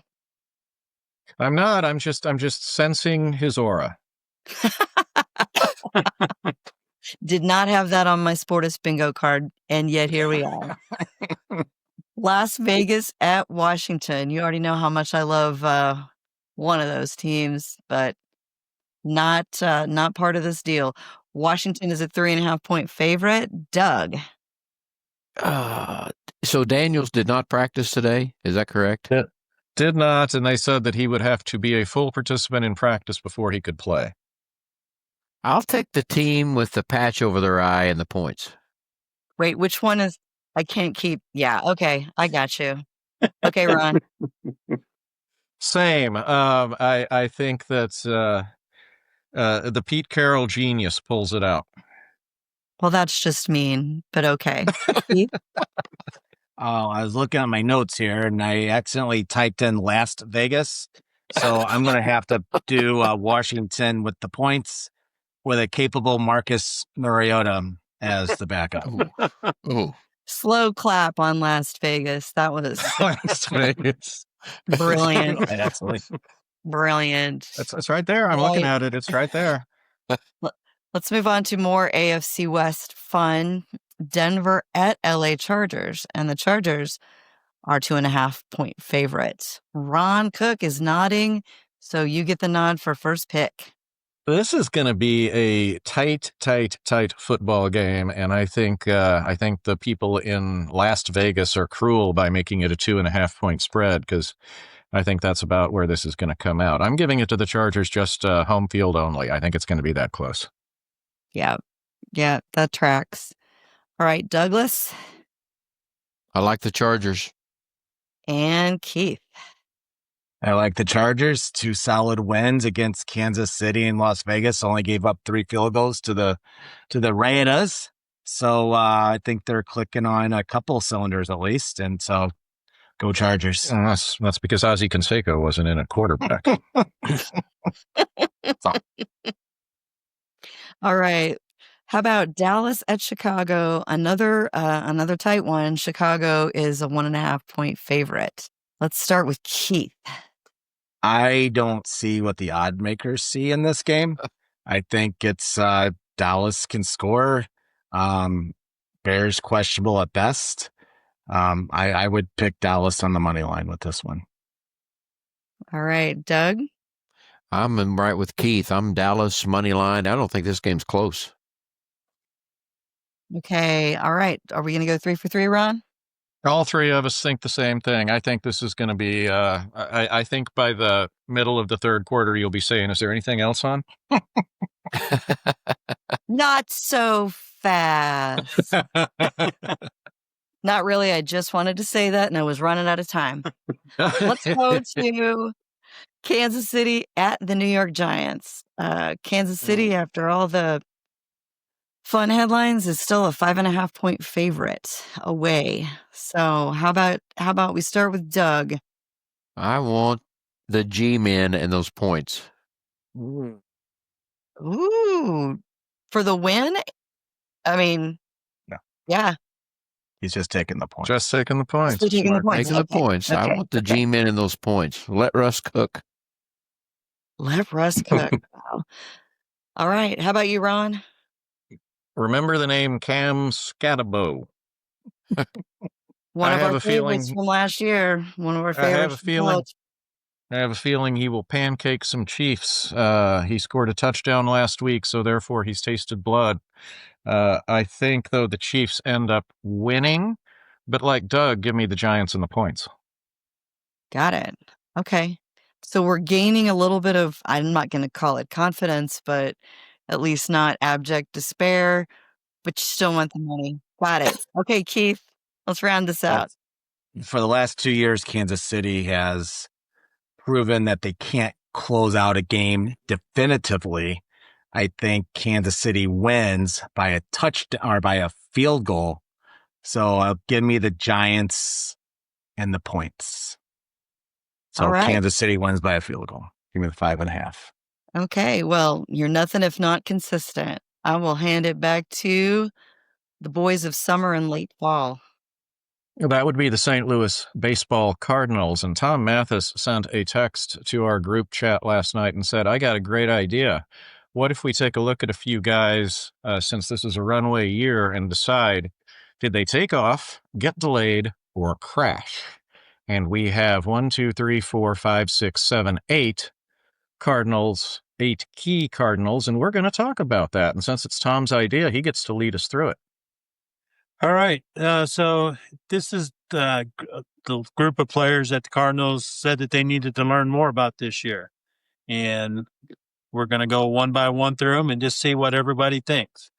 I'm not. I'm just sensing his aura. Did not have that on my Sportists bingo card, and yet here we are. Las Vegas at Washington. You already know how much I love one of those teams, but not part of this deal. Washington is a 3.5-point favorite. Doug. So Daniels did not practice today. Is that correct? Did not, and they said that he would have to be a full participant in practice before he could play. I'll take the team with the patch over their eye and the points. Wait, which one is? I can't keep. Yeah, okay, I got you. Okay, Ron. Same. I think that the Pete Carroll genius pulls it out. Well, that's just mean, but okay. Oh, I was looking at my notes here and I accidentally typed in Las Vegas. So I'm going to have to do Washington with the points with a capable Marcus Mariota as the backup. Oh, Slow clap on Las Vegas. That was Las Vegas. brilliant. Absolutely. Brilliant. It's right there. I'm looking at it. It's right there. Let's move on to more AFC West fun. Denver at LA Chargers, and the Chargers are 2.5-point favorites. Ron Cook is nodding, so you get the nod for first pick. This is going to be a tight football game, and I think the people in Las Vegas are cruel by making it a 2.5-point spread because I think that's about where this is going to come out. I'm giving it to the Chargers, just home field only. I think it's going to be that close. Yeah, that tracks. All right, Douglas. I like the Chargers. And Keith. I like the Chargers. 2 solid wins against Kansas City and Las Vegas. Only gave up 3 field goals to the Raiders. So I think they're clicking on a couple cylinders at least. And so go Chargers. And that's because Ozzie Canseco wasn't in at quarterback. All right. How about Dallas at Chicago? Another tight one. Chicago is a 1.5-point favorite. Let's start with Keith. I don't see what the odd makers see in this game. I think it's Dallas can score. Bears questionable at best. I would pick Dallas on the money line with this one. All right, Doug. I'm right with Keith. I'm Dallas money line. I don't think this game's close. Okay. All right. Are we going to go 3 for 3, Ron? All three of us think the same thing. I think this is going to be, I think by the middle of the third quarter, you'll be saying, is there anything else on? Not so fast. Not really. I just wanted to say that, and I was running out of time. Let's go to Kansas City at the New York Giants. Kansas City, after all the fun headlines, is still a 5.5-point favorite away. So how about we start with Doug? I want the G-men and those points. Ooh, for the win? I mean, No. Yeah. He's just taking the point. Just taking the points. Just taking the Smart. points. Taking the points. Okay. I want the G-men and those points. Let Russ cook. Let Russ cook. Wow. All right. How about you, Ron? Remember the name Cam Scatabo. One I of have our a feeling- favorites from last year. One of our I have favorites. a feeling I have a feeling he will pancake some Chiefs. He scored a touchdown last week, so therefore he's tasted blood. I think, though, the Chiefs end up winning. But like Doug, give me the Giants and the points. Got it. Okay. So we're gaining a little bit of, I'm not going to call it confidence, but at least not abject despair, but you still want the money. Got it. Okay, Keith, let's round this out. For the last 2 years, Kansas City has proven that they can't close out a game definitively. I think Kansas City wins by a touchdown or by a field goal. So give me the Giants and the points. So All right. Kansas City wins by a field goal. Give me the 5.5. Okay, well, you're nothing if not consistent. I will hand it back to the boys of summer and late fall. That would be the St. Louis baseball Cardinals. And Tom Mathis sent a text to our group chat last night and said, I got a great idea. What if we take a look at a few guys, since this is a runway year, and decide, did they take off, get delayed, or crash? And we have 1, 2, 3, 4, 5, 6, 7, 8 Cardinals, 8 key Cardinals, and we're going to talk about that. And since it's Tom's idea, he gets to lead us through it. All right. So this is the group of players that the Cardinals said that they needed to learn more about this year. And we're going to go one by one through them and just see what everybody thinks.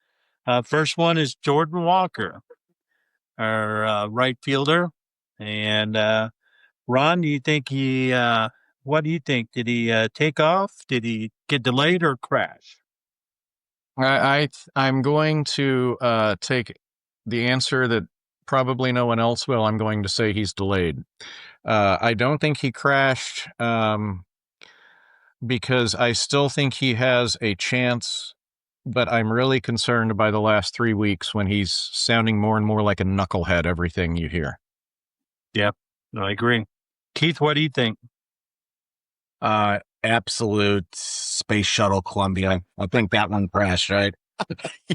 First one is Jordan Walker, our right fielder. And Ron, do you think what do you think? Did he take off? Did he get delayed or crash? I'm going to take the answer that probably no one else will. I'm going to say he's delayed. I don't think he crashed because I still think he has a chance, but I'm really concerned by the last 3 weeks when he's sounding more and more like a knucklehead, everything you hear. Yep, I agree. Keith, what do you think? Absolute Space Shuttle Columbia. I think that one crashed, right?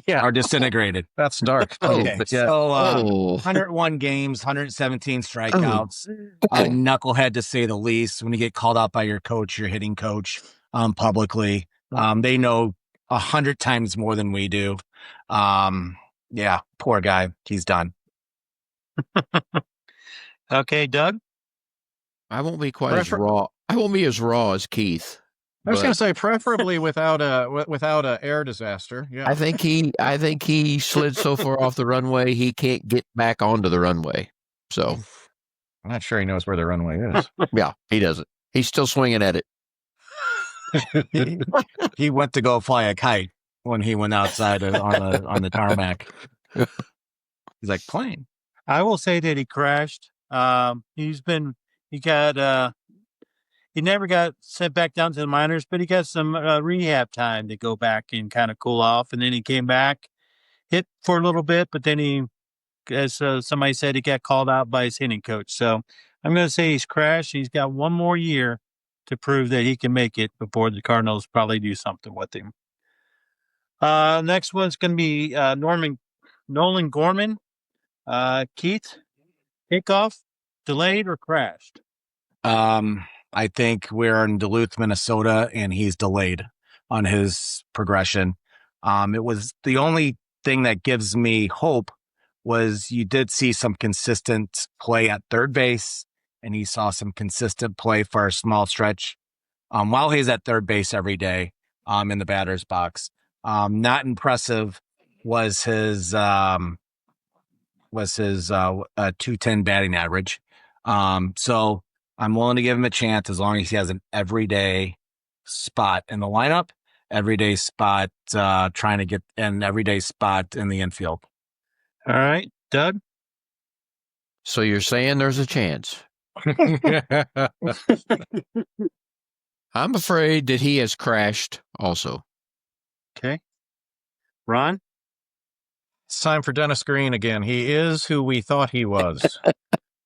Yeah. Or disintegrated. That's dark. Okay. Yeah. So 101 games, 117 strikeouts. Knucklehead, to say the least. When you get called out by your coach, your hitting coach, publicly, they know 100 times more than we do. Yeah, poor guy. He's done. Okay, Doug? I won't be quite as raw. I won't be as raw as Keith. I was going to say preferably without a air disaster. Yeah. I think he slid so far off the runway he can't get back onto the runway. So I'm not sure he knows where the runway is. yeah, he doesn't. He's still swinging at it. He went to go fly a kite when he went outside on the tarmac. He's like, plane. I will say that he crashed. He never got sent back down to the minors, but he got some rehab time to go back and kind of cool off. And then he came back, hit for a little bit, but then he, as somebody said, he got called out by his hitting coach. So I'm going to say he's crashed. He's got one more year to prove that he can make it before the Cardinals probably do something with him. Next one's going to be Nolan Gorman. Keith, kickoff, delayed or crashed? I think we're in Duluth, Minnesota, and he's delayed on his progression. It was the only thing that gives me hope was you did see some consistent play at third base, and he saw some consistent play for a small stretch while he's at third base every day in the batter's box. Not impressive was his 210 batting average. So I'm willing to give him a chance as long as he has an everyday spot in the lineup, everyday spot trying to get an everyday spot in the infield. All right, Doug? So you're saying there's a chance? I'm afraid that he has crashed also. Okay. Ron? It's time for Dennis Green again. He is who we thought he was.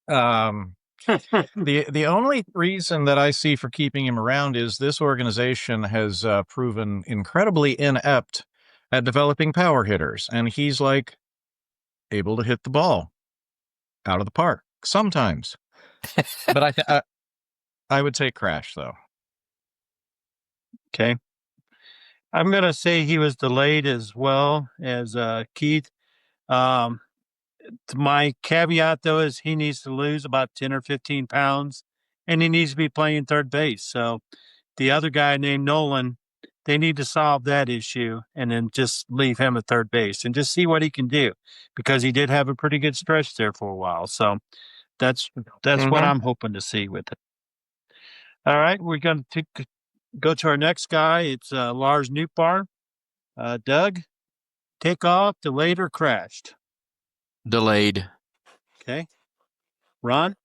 The only reason that I see for keeping him around is this organization has proven incredibly inept at developing power hitters, and he's like able to hit the ball out of the park sometimes. But I would take Crash, though. Okay. I'm going to say he was delayed as well as Keith. My caveat, though, is he needs to lose about 10 or 15 pounds, and he needs to be playing third base. So the other guy named Nolan, they need to solve that issue and then just leave him at third base and just see what he can do, because he did have a pretty good stretch there for a while. So that's what I'm hoping to see with it. All right, we're going to go to our next guy. It's Lars Nootbaar. Doug, take off, delayed, or crashed? Delayed. Okay. Ron?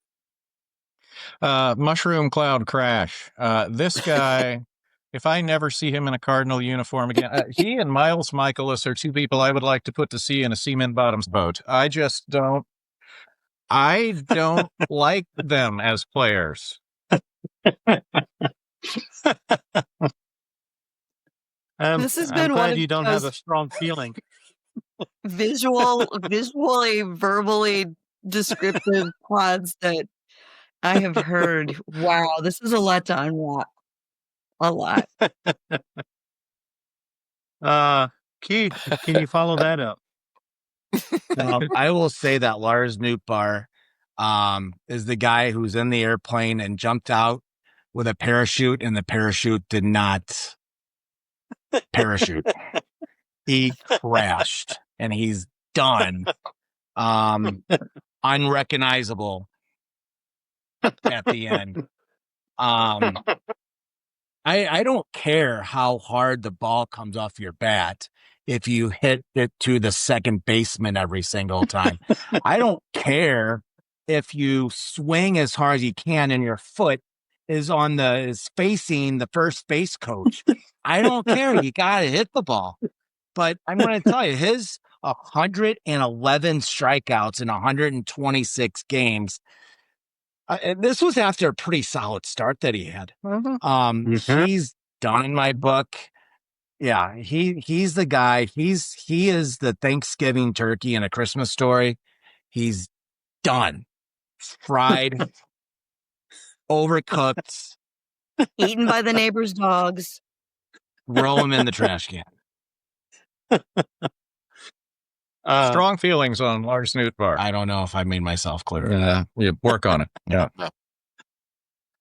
Mushroom Cloud Crash. This guy, if I never see him in a Cardinal uniform again, he and Miles Michaelis are two people I would like to put to sea in a cement bottoms boat. I don't like them as players. This has been I'm one glad of you don't have those a strong feeling. visually, verbally descriptive pods that I have heard. Wow, this is a lot to unwrap. A lot. Keith, can you follow that up? I will say that Lars Nootbaar is the guy who's in the airplane and jumped out with a parachute, and the parachute did not parachute. He crashed, and he's done. Unrecognizable at the end. I don't care how hard the ball comes off your bat if you hit it to the second baseman every single time. I don't care if you swing as hard as you can and your foot is facing the first base coach. I don't care. You got to hit the ball. But I'm going to tell you, his 111 strikeouts in 126 games. This was after a pretty solid start that he had. He's done in my book. Yeah, he's the guy. He is the Thanksgiving turkey in A Christmas Story. He's done. Fried, overcooked. Eaten by the neighbor's dogs. Throw him in the trash can. Strong feelings on Lars Nootbaar. I don't know if I made myself clear. Yeah, work on it. Yeah.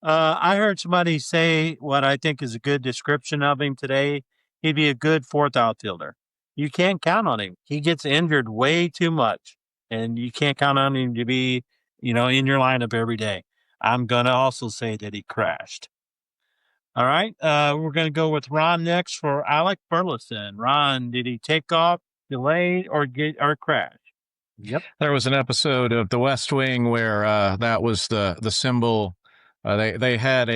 I heard somebody say what I think is a good description of him today. He'd be a good fourth outfielder. You can't count on him. He gets injured way too much, and you can't count on him to be, in your lineup every day. I'm going to also say that he crashed. All right. We're going to go with Ron next for Alec Burleson. Ron, did he take off, delay, or crash? Yep. There was an episode of The West Wing where that was the symbol. They had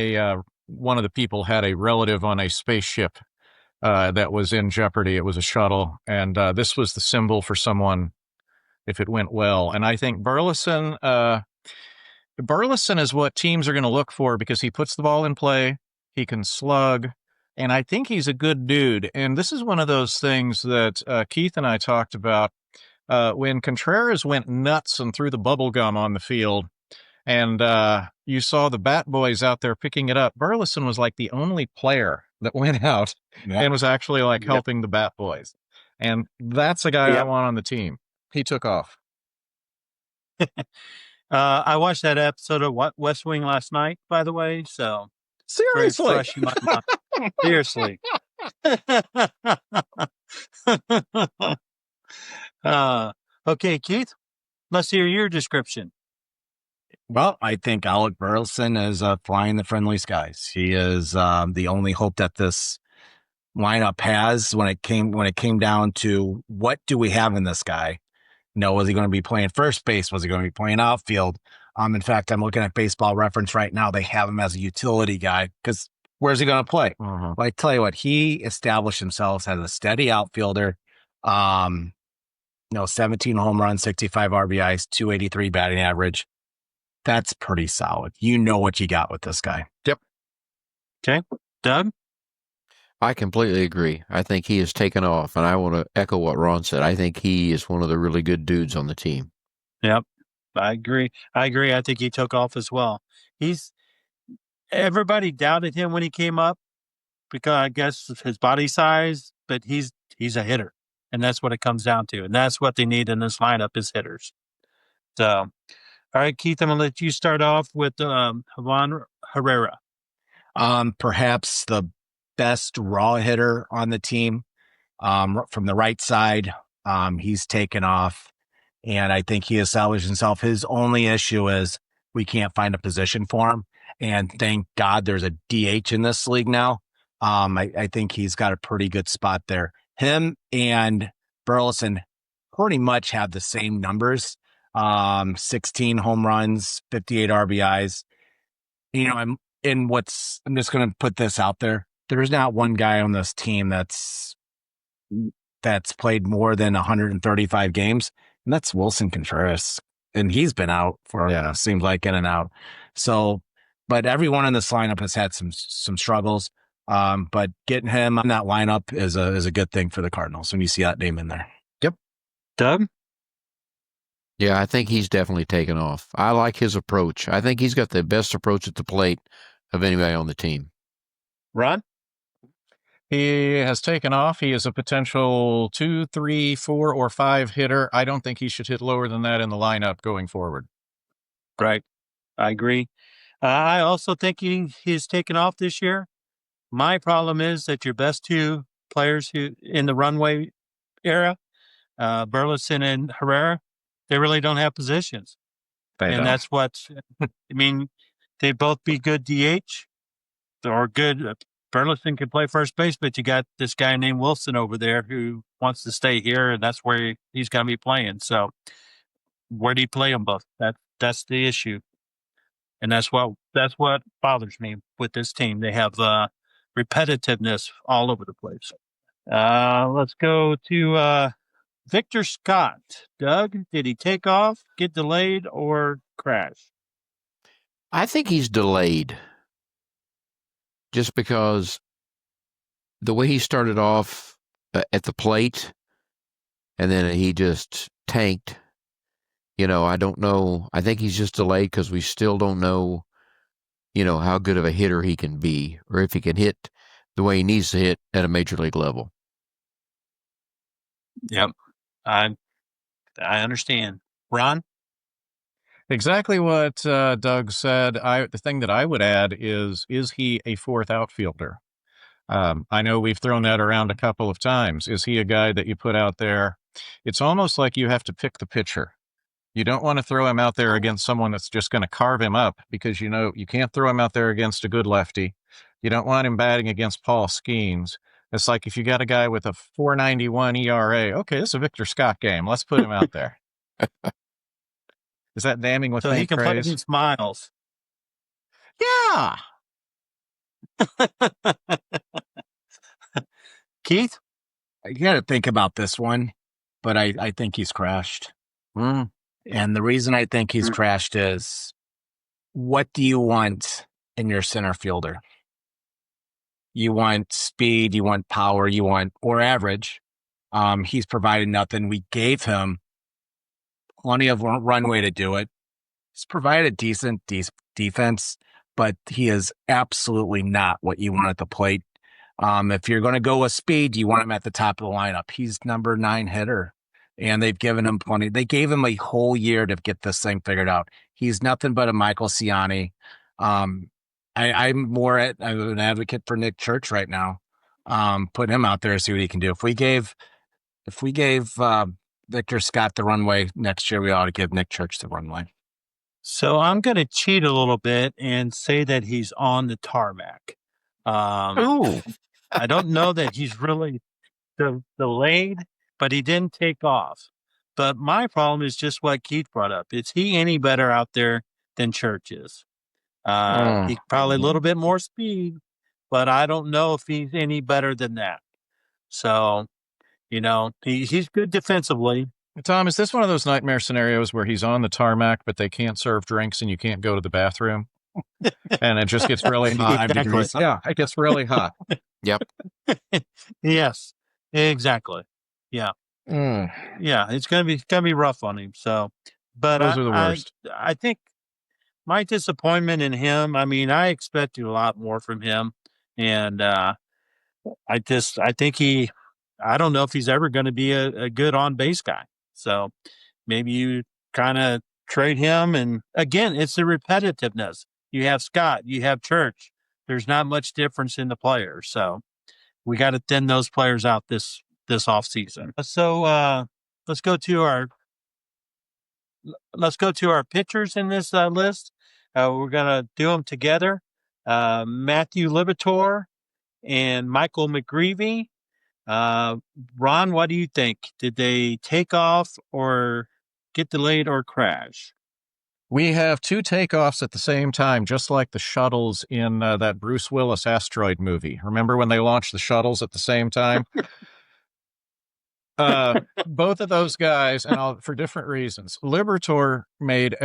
one of the people had a relative on a spaceship that was in jeopardy. It was a shuttle, and this was the symbol for someone if it went well. And I think Burleson is what teams are going to look for because he puts the ball in play, he can slug, and I think he's a good dude. And this is one of those things that Keith and I talked about when Contreras went nuts and threw the bubble gum on the field. And you saw the Bat Boys out there picking it up. Burleson was like the only player that went out and was actually like helping the Bat Boys. And that's a guy I want on the team. He took off. I watched that episode of West Wing last night, by the way. So seriously, very fresh in my mind. Seriously. Okay, Keith, let's hear your description. Well, I think Alec Burleson is flying the friendly skies. He is the only hope that this lineup has when it came down to what do we have in this guy? Was he going to be playing first base? Was he going to be playing outfield? In fact, I'm looking at Baseball Reference right now. They have him as a utility guy because where's he going to play? Well, I tell you what, he established himself as a steady outfielder. 17 home runs, 65 RBIs, 283 batting average. That's pretty solid. You know what you got with this guy. Yep. Okay. Doug? I completely agree. I think he has taken off, and I want to echo what Ron said. I think he is one of the really good dudes on the team. Yep. I agree. I think he took off as well. everybody doubted him when he came up because I guess of his body size, but he's a hitter, and that's what it comes down to, and that's what they need in this lineup is hitters. So, all right, Keith, I'm gonna let you start off with Javon Herrera. Perhaps the best raw hitter on the team. From the right side, he's taken off, and I think he established himself. His only issue is we can't find a position for him, and thank God there's a DH in this league now. I think he's got a pretty good spot there. Him and Burleson pretty much have the same numbers, 16 home runs, 58 RBIs. You know, I'm just going to put this out there. There's not one guy on this team that's played more than 135 games, and that's Wilson Contreras. And he's been out for, seems like, in and out. So, but everyone in this lineup has had some struggles. But getting him on that lineup is a good thing for the Cardinals when you see that name in there. Yep. Doug? Yeah, I think he's definitely taken off. I like his approach. I think he's got the best approach at the plate of anybody on the team. Ron? He has taken off. He is a potential 2, 3, 4, or 5 hitter. I don't think he should hit lower than that in the lineup going forward. Right. I agree. I also think he's taken off this year. My problem is that your best two players who in the runway era, Burleson and Herrera, they really don't have positions. That's what, I mean, they'd both be good DH or good. Burleson can play first base, but you got this guy named Wilson over there who wants to stay here, and that's where he's going to be playing. So where do you play them both? That's the issue. And that's what bothers me with this team. They have repetitiveness all over the place. Let's go to Victor Scott. Doug, did he take off, get delayed, or crash? I think he's delayed just because the way he started off at the plate and then he just tanked. You know, I don't know. I think he's just delayed because we still don't know, how good of a hitter he can be or if he can hit the way he needs to hit at a major league level. Yep. I understand. Ron? Exactly what Doug said. The thing that I would add is he a fourth outfielder? I know we've thrown that around a couple of times. Is he a guy that you put out there? It's almost like you have to pick the pitcher. You don't want to throw him out there against someone that's just going to carve him up because, you can't throw him out there against a good lefty. You don't want him batting against Paul Skeens. It's like if you got a guy with a 4.91 ERA, okay, this is a Victor Scott game. Let's put him out there. Is that damning with so he can praise? play against Miles? Yeah. Keith? You got to think about this one, but I think he's crashed. And the reason I think he's crashed is, what do you want in your center fielder? You want speed, you want power, or average. He's provided nothing. We gave him plenty of runway to do it. He's provided decent defense, but he is absolutely not what you want at the plate. If you're going to go with speed, you want him at the top of the lineup. He's number 9 hitter. And they've given him plenty. They gave him a whole year to get this thing figured out. He's nothing but a Michael Ciani. I'm an advocate for Nick Church right now. Put him out there and see what he can do. If we gave Victor Scott the runway next year, we ought to give Nick Church the runway. So I'm going to cheat a little bit and say that he's on the tarmac. I don't know that he's really delayed, but he didn't take off. But my problem is just what Keith brought up. Is he any better out there than Church is? He's probably a little bit more speed, but I don't know if he's any better than that. So, he's good defensively. Tom, is this one of those nightmare scenarios where he's on the tarmac, but they can't serve drinks and you can't go to the bathroom? And it just gets really hot. Exactly. Yeah, it gets really hot. Yep. Yes, exactly. Yeah. Yeah, it's gonna be rough on him. So, but Those are the worst. I think my disappointment in him, I mean, I expected a lot more from him. And I think I don't know if he's ever going to be a good on base guy. So maybe you kind of trade him. And again, it's the repetitiveness. You have Scott, you have Church. There's not much difference in the players. So we got to thin those players out this off season. So let's go to our pitchers in this list. We're gonna do them together. Matthew Liberatore and Michael McGreevy. Ron, what do you think? Did they take off or get delayed or crash? We have 2 takeoffs at the same time, just like the shuttles in that Bruce Willis asteroid movie. Remember when they launched the shuttles at the same time? Both of those guys, and for different reasons. Liberatore made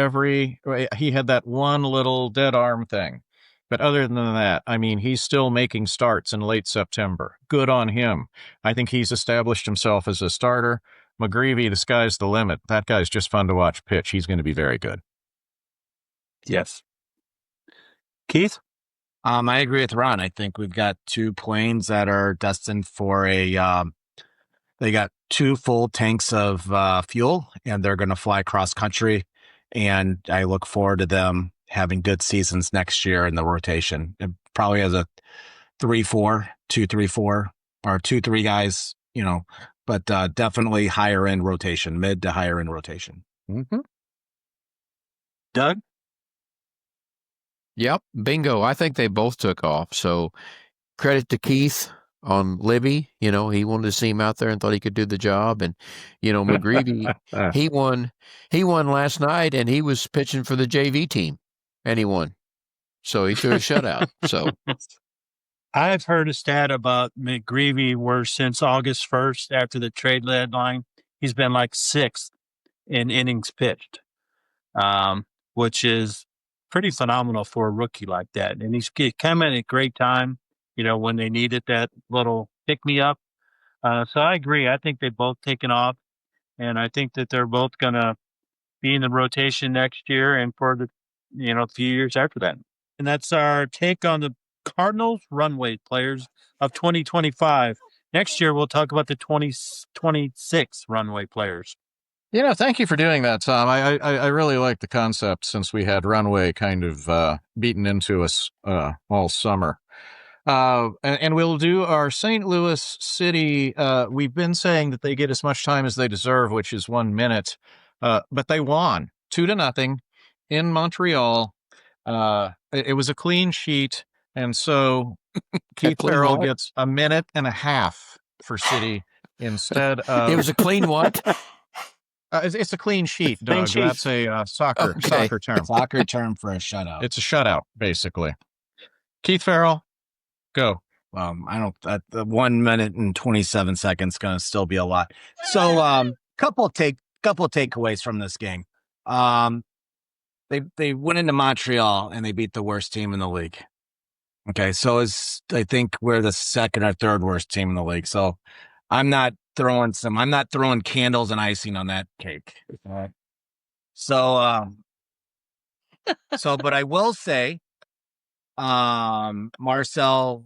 he had that one little dead arm thing. But other than that, I mean, he's still making starts in late September. Good on him. I think he's established himself as a starter. McGreevy, the sky's the limit. That guy's just fun to watch pitch. He's going to be very good. Yes. Keith? I agree with Ron. I think we've got 2 planes that are destined for they got 2 full tanks of fuel, and they're going to fly cross country. And I look forward to them having good seasons next year in the rotation. It probably has a 3-4, 2-3-4, or 2-3 guys, but definitely higher end rotation, mid to higher end rotation. Mm-hmm. Doug? Yep, bingo. I think they both took off. So credit to Keith on Libby. He wanted to see him out there and thought he could do the job. And, McGreevy, he won last night, and he was pitching for the JV team, and he won. So he threw a shutout. So I've heard a stat about McGreevy where since August 1st, after the trade deadline, he's been like 6th in innings pitched, which is pretty phenomenal for a rookie like that. And he's come at a great time, when they needed that little pick-me-up. So I agree. I think they've both taken off, and I think that they're both going to be in the rotation next year and for the, few years after that. And that's our take on the Cardinals runway players of 2025. Next year, we'll talk about the 2026 runway players. Thank you for doing that, Tom. I really like the concept since we had runway kind of beaten into us all summer. And we'll do our St. Louis City. We've been saying that they get as much time as they deserve, which is 1 minute. But they won 2-0 in Montreal. It was a clean sheet. And so Keith Farrell gets 1.5 minutes for City instead of. It was a clean what? It's a clean sheet, Doug. That's a soccer term. Soccer term for a shutout. It's a shutout, basically. Keith Farrell, go. I don't. The 1 minute and 27 seconds going to still be a lot. So, couple of takeaways from this game. They went into Montreal and they beat the worst team in the league. Okay, so I think we're the second or third worst team in the league. So I'm not throwing candles and icing on that cake. So, but I will say, Marcel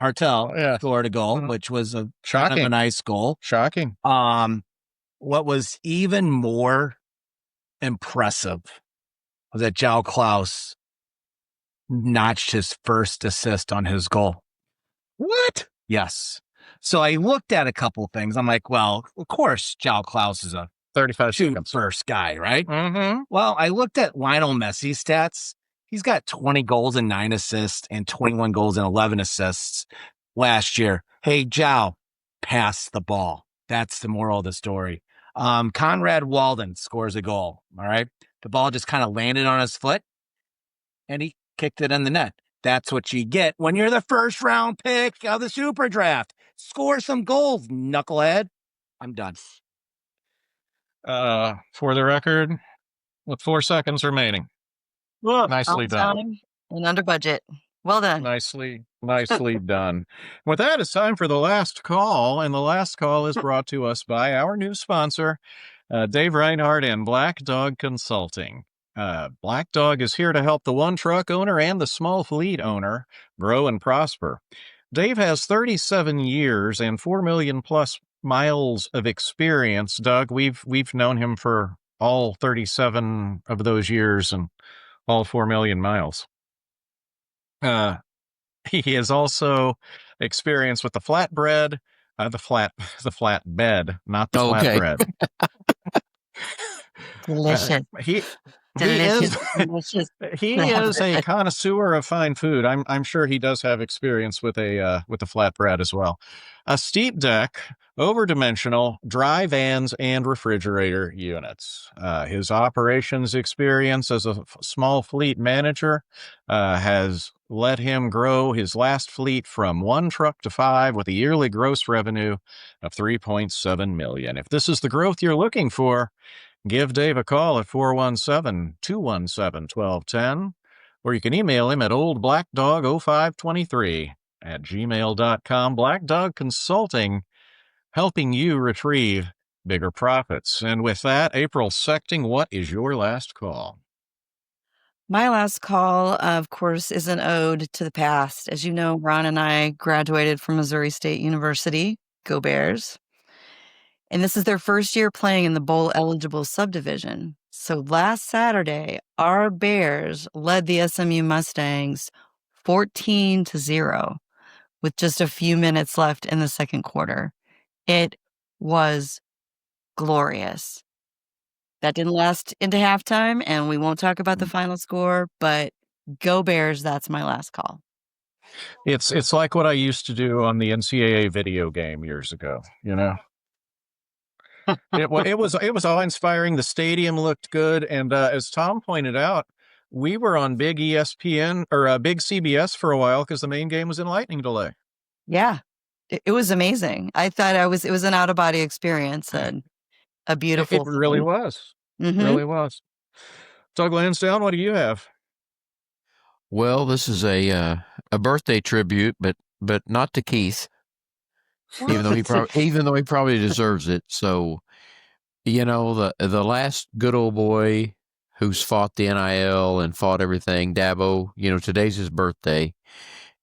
Hartel scored a goal, which was a kind of a nice goal. Shocking. What was even more impressive was that João Klaus notched his first assist on his goal. What? Yes. So I looked at a couple things. I'm like, well, of course, João Klaus is a 35 seconds first guy, right? Mm-hmm. Well, I looked at Lionel Messi's stats. He's got 20 goals and 9 assists and 21 goals and 11 assists last year. Hey, João, pass the ball. That's the moral of the story. Conrad Walden scores a goal. All right. The ball just kind of landed on his foot and he kicked it in the net. That's what you get when you're the first round pick of the super draft. Score some goals, knucklehead. I'm done. For the record, with 4 seconds remaining. Look, nicely done. And under budget. Well done. Nicely done. With that, it's time for the last call, and the last call is brought to us by our new sponsor, Dave Reinhardt and Black Dog Consulting. Black Dog is here to help the one truck owner and the small fleet owner grow and prosper. Dave has 37 years and 4 million plus miles of experience. Doug, we've known him for all 37 of those years and all 4 million miles. He has also experience with the flatbread, the flat bed, not the Okay. flatbread. Delicious. He Delicious. is Delicious. he is a connoisseur of fine food. I'm sure he does have experience with a flatbread as well. A steep deck, overdimensional, dry vans, and refrigerator units. His operations experience as a small fleet manager has let him grow his last fleet from 1 truck to 5 with a yearly gross revenue of $3.7 million. If this is the growth you're looking for, give Dave a call at 417-217-1210, or you can email him at oldblackdog0523@gmail.com. Black Dog Consulting, helping you retrieve bigger profits. And with that, April Sechting, what is your last call? My last call, of course, is an ode to the past. As you know, Ron and I graduated from Missouri State University. Go Bears. And this is their first year playing in the bowl-eligible subdivision. So last Saturday, our Bears led the SMU Mustangs 14-0 with just a few minutes left in the second quarter. It was glorious. That didn't last into halftime, and we won't talk about the final score, but go Bears, that's my last call. It's like what I used to do on the NCAA video game years ago, you know? It was awe-inspiring. The stadium looked good, and as Tom pointed out, we were on big ESPN or big CBS for a while because the main game was in lightning delay. Yeah, it was amazing. I thought it was an out-of-body experience and a beautiful. It really was. Mhm. Really was. Doug Lansdowne, what do you have? Well, this is a birthday tribute, but not to Keith, even though he probably deserves it. So, you know, the last good old boy who's fought the NIL and fought everything, Dabo. You know, today's his birthday,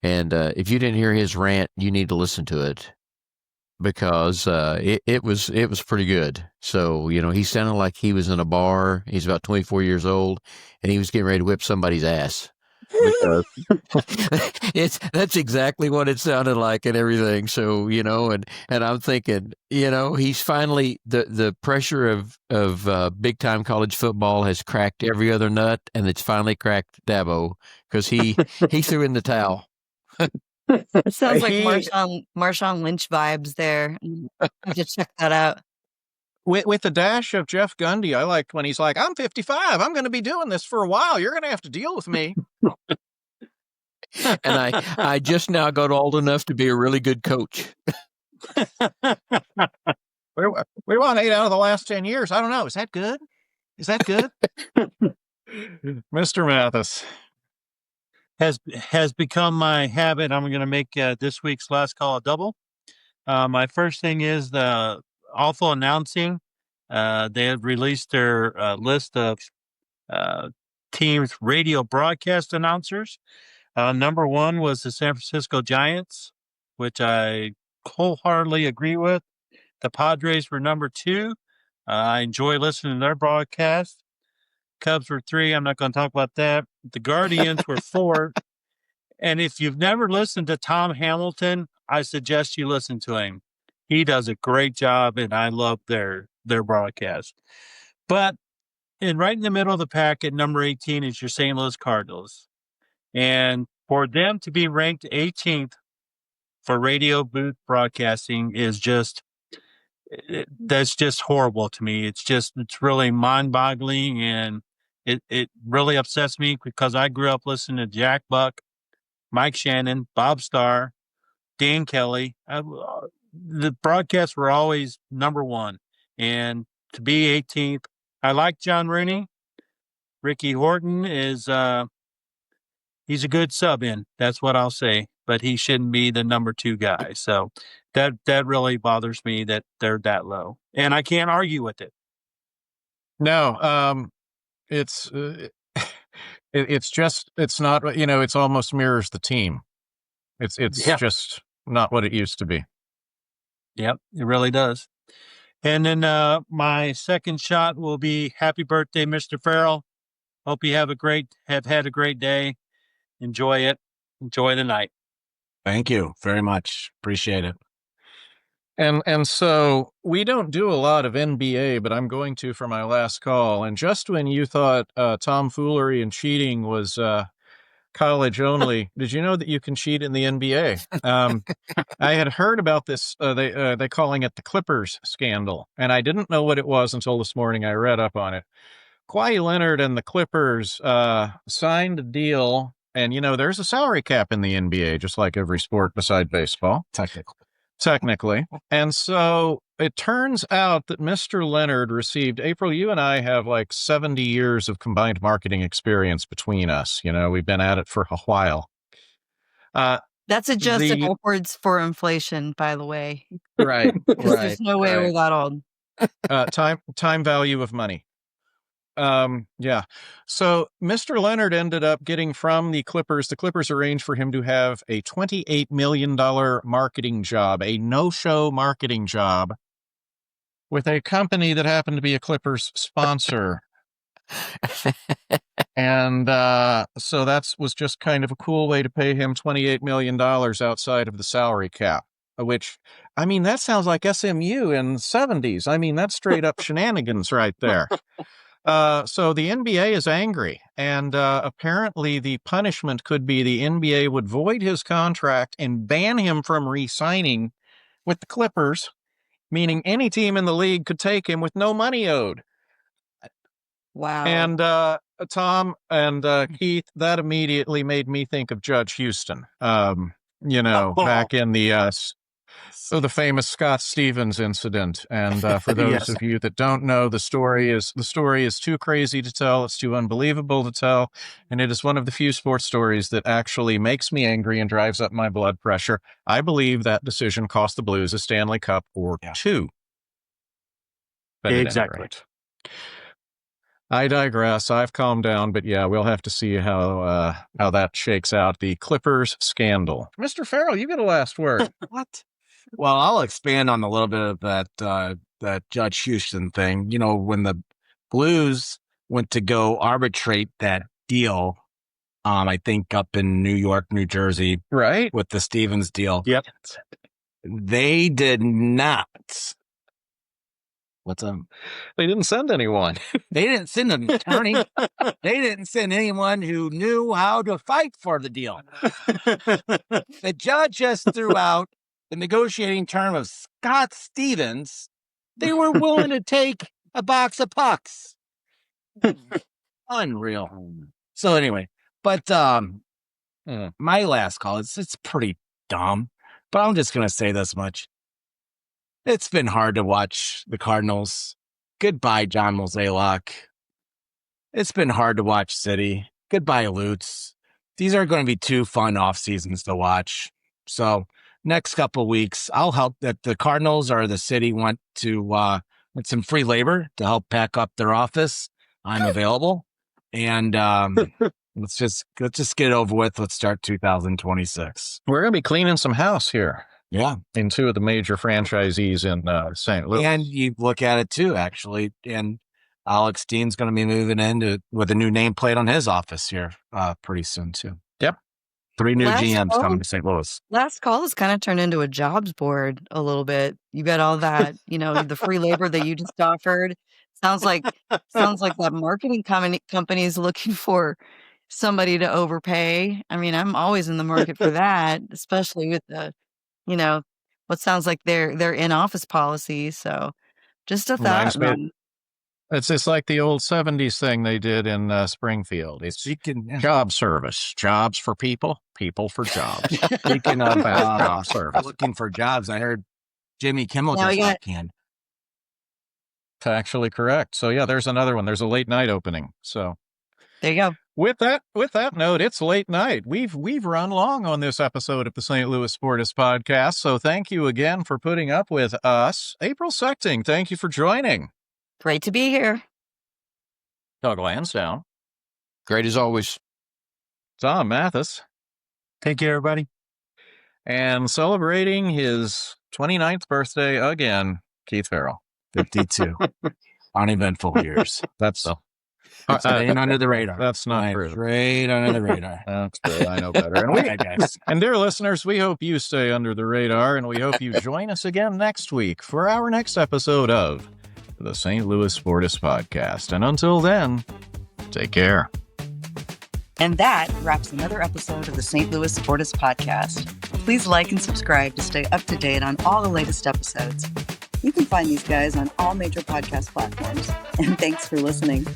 and if you didn't hear his rant, you need to listen to it because it was pretty good. So, you know, he sounded like he was in a bar. He's about 24 years old, and he was getting ready to whip somebody's ass. Because that's exactly what it sounded like and everything. So, you know, and I'm thinking, you know, he's finally the pressure of big time college football has cracked every other nut, and it's finally cracked Dabo because he threw in the towel. It sounds like Marshawn Lynch vibes there. I have to check that out. With the dash of Jeff Gundy, I liked when he's like, I'm 55. I'm going to be doing this for a while. You're going to have to deal with me. And I just now got old enough to be a really good coach. We won 8 out of the last 10 years. I don't know. Is that good? Is that good? Mr. Mathis. Has become my habit. I'm going to make this week's last call a double. My first thing is the awful announcing. They have released their list of teams' radio broadcast announcers. Number 1 was the San Francisco Giants, which I wholeheartedly agree with. The Padres were number 2. I enjoy listening to their broadcast. Cubs were 3. I'm not going to talk about that. The Guardians were 4. And if you've never listened to Tom Hamilton, I suggest you listen to him. He does a great job, and I love their broadcast. But right in the middle of the pack at number 18 is your St. Louis Cardinals. And for them to be ranked 18th for radio booth broadcasting is that's just horrible to me. It's really mind-boggling, and it really upsets me because I grew up listening to Jack Buck, Mike Shannon, Bob Starr, Dan Kelly. The broadcasts were always number 1. And to be 18th, I like John Rooney. Ricky Horton is he's a good sub-in. That's what I'll say. But he shouldn't be the number 2 guy. So that really bothers me that they're that low. And I can't argue with it. No, it's just, it's not, it's almost mirrors the team. It's just not what it used to be. Yep, it really does. And then my second shot will be happy birthday, Mr. Farrell. Hope you have had a great day. Enjoy it. Enjoy the night. Thank you very much. Appreciate it. And so we don't do a lot of NBA, but I'm going to for my last call. And just when you thought tomfoolery and cheating was college only, did you know that you can cheat in the NBA? I had heard about this. They calling it the Clippers scandal, and I didn't know what it was until this morning. I read up on it. Kawhi Leonard and the Clippers signed a deal, and there's a salary cap in the NBA, just like every sport beside baseball. Technically. And so it turns out that Mr. Leonard received, April, you and I have like 70 years of combined marketing experience between us. We've been at it for a while. That's adjusted upwards for inflation, by the way. Right. There's no way we're that old. Time value of money. Yeah. So Mr. Leonard ended up getting from the Clippers arranged for him to have a $28 million marketing job, a no-show marketing job with a company that happened to be a Clippers sponsor. And so that was just kind of a cool way to pay him $28 million outside of the salary cap, which, that sounds like SMU in the 70s. That's straight up shenanigans right there. So the NBA is angry, and apparently the punishment could be the NBA would void his contract and ban him from re-signing with the Clippers, meaning any team in the league could take him with no money owed. Wow. And Tom and Keith, that immediately made me think of Judge Houston, back in the famous Scott Stevens incident. And for those of you that don't know, the story is too crazy to tell. It's too unbelievable to tell. And it is one of the few sports stories that actually makes me angry and drives up my blood pressure. I believe that decision cost the Blues a Stanley Cup or two. But exactly. I digress. I've calmed down, but yeah, we'll have to see how that shakes out. The Clippers scandal. Mr. Farrell, you get a last word. What? Well, I'll expand on a little bit of that Judge Houston thing. When the Blues went to go arbitrate that deal, I think up in New York, New Jersey, right, with the Stevens deal. Yep. They did not. What's up? They didn't send anyone. They didn't send an attorney. They didn't send anyone who knew how to fight for the deal. The judge just threw out the negotiating term of Scott Stevens. They were willing to take a box of pucks. Unreal. So anyway, but my last call, it's pretty dumb, but I'm just going to say this much. It's been hard to watch the Cardinals. Goodbye, John Mozeliak. It's been hard to watch City. Goodbye, Lutz. These are going to be 2 fun off seasons to watch. So next couple of weeks, I'll help that the Cardinals or the City want to with some free labor to help pack up their office. I'm available, and let's just get it over with. Let's start 2026. We're going to be cleaning some house here. Yeah, in 2 of the major franchisees in St. Louis. And you look at it too, actually, and Alex Dean's going to be moving in with a new nameplate on his office here pretty soon too. Yep. 3 new GMs coming to St. Louis. Last call has kind of turned into a jobs board a little bit. You got all that, the free labor that you just offered. Sounds like that marketing company is looking for somebody to overpay. I'm always in the market for that, especially with the, what sounds like their in-office policy. So just a thought. It's just like the old 70s thing they did in Springfield. It's job service, jobs for people, people for jobs. Speaking of job service, looking for jobs, I heard Jimmy Kimmel just got canned. Actually correct. So yeah, there's another one. There's a late night opening. So there you go. With that note, it's late night. We've run long on this episode of the St. Louis Sportists podcast. So thank you again for putting up with us. April Sechting, thank you for joining. Great to be here. Doug Lansdowne. Great as always. Tom Mathis. Thank you, everybody. And celebrating his 29th birthday again, Keith Farrell. 52. Uneventful years. That's Staying under the radar. That's not true. Straight under the radar. That's true. I know better. And, and dear listeners, we hope you stay under the radar, and we hope you join us again next week for our next episode of the St. Louis Sportists Podcast. And until then, take care. And that wraps another episode of the St. Louis Sportists Podcast. Please like and subscribe to stay up to date on all the latest episodes. You can find these guys on all major podcast platforms. And thanks for listening.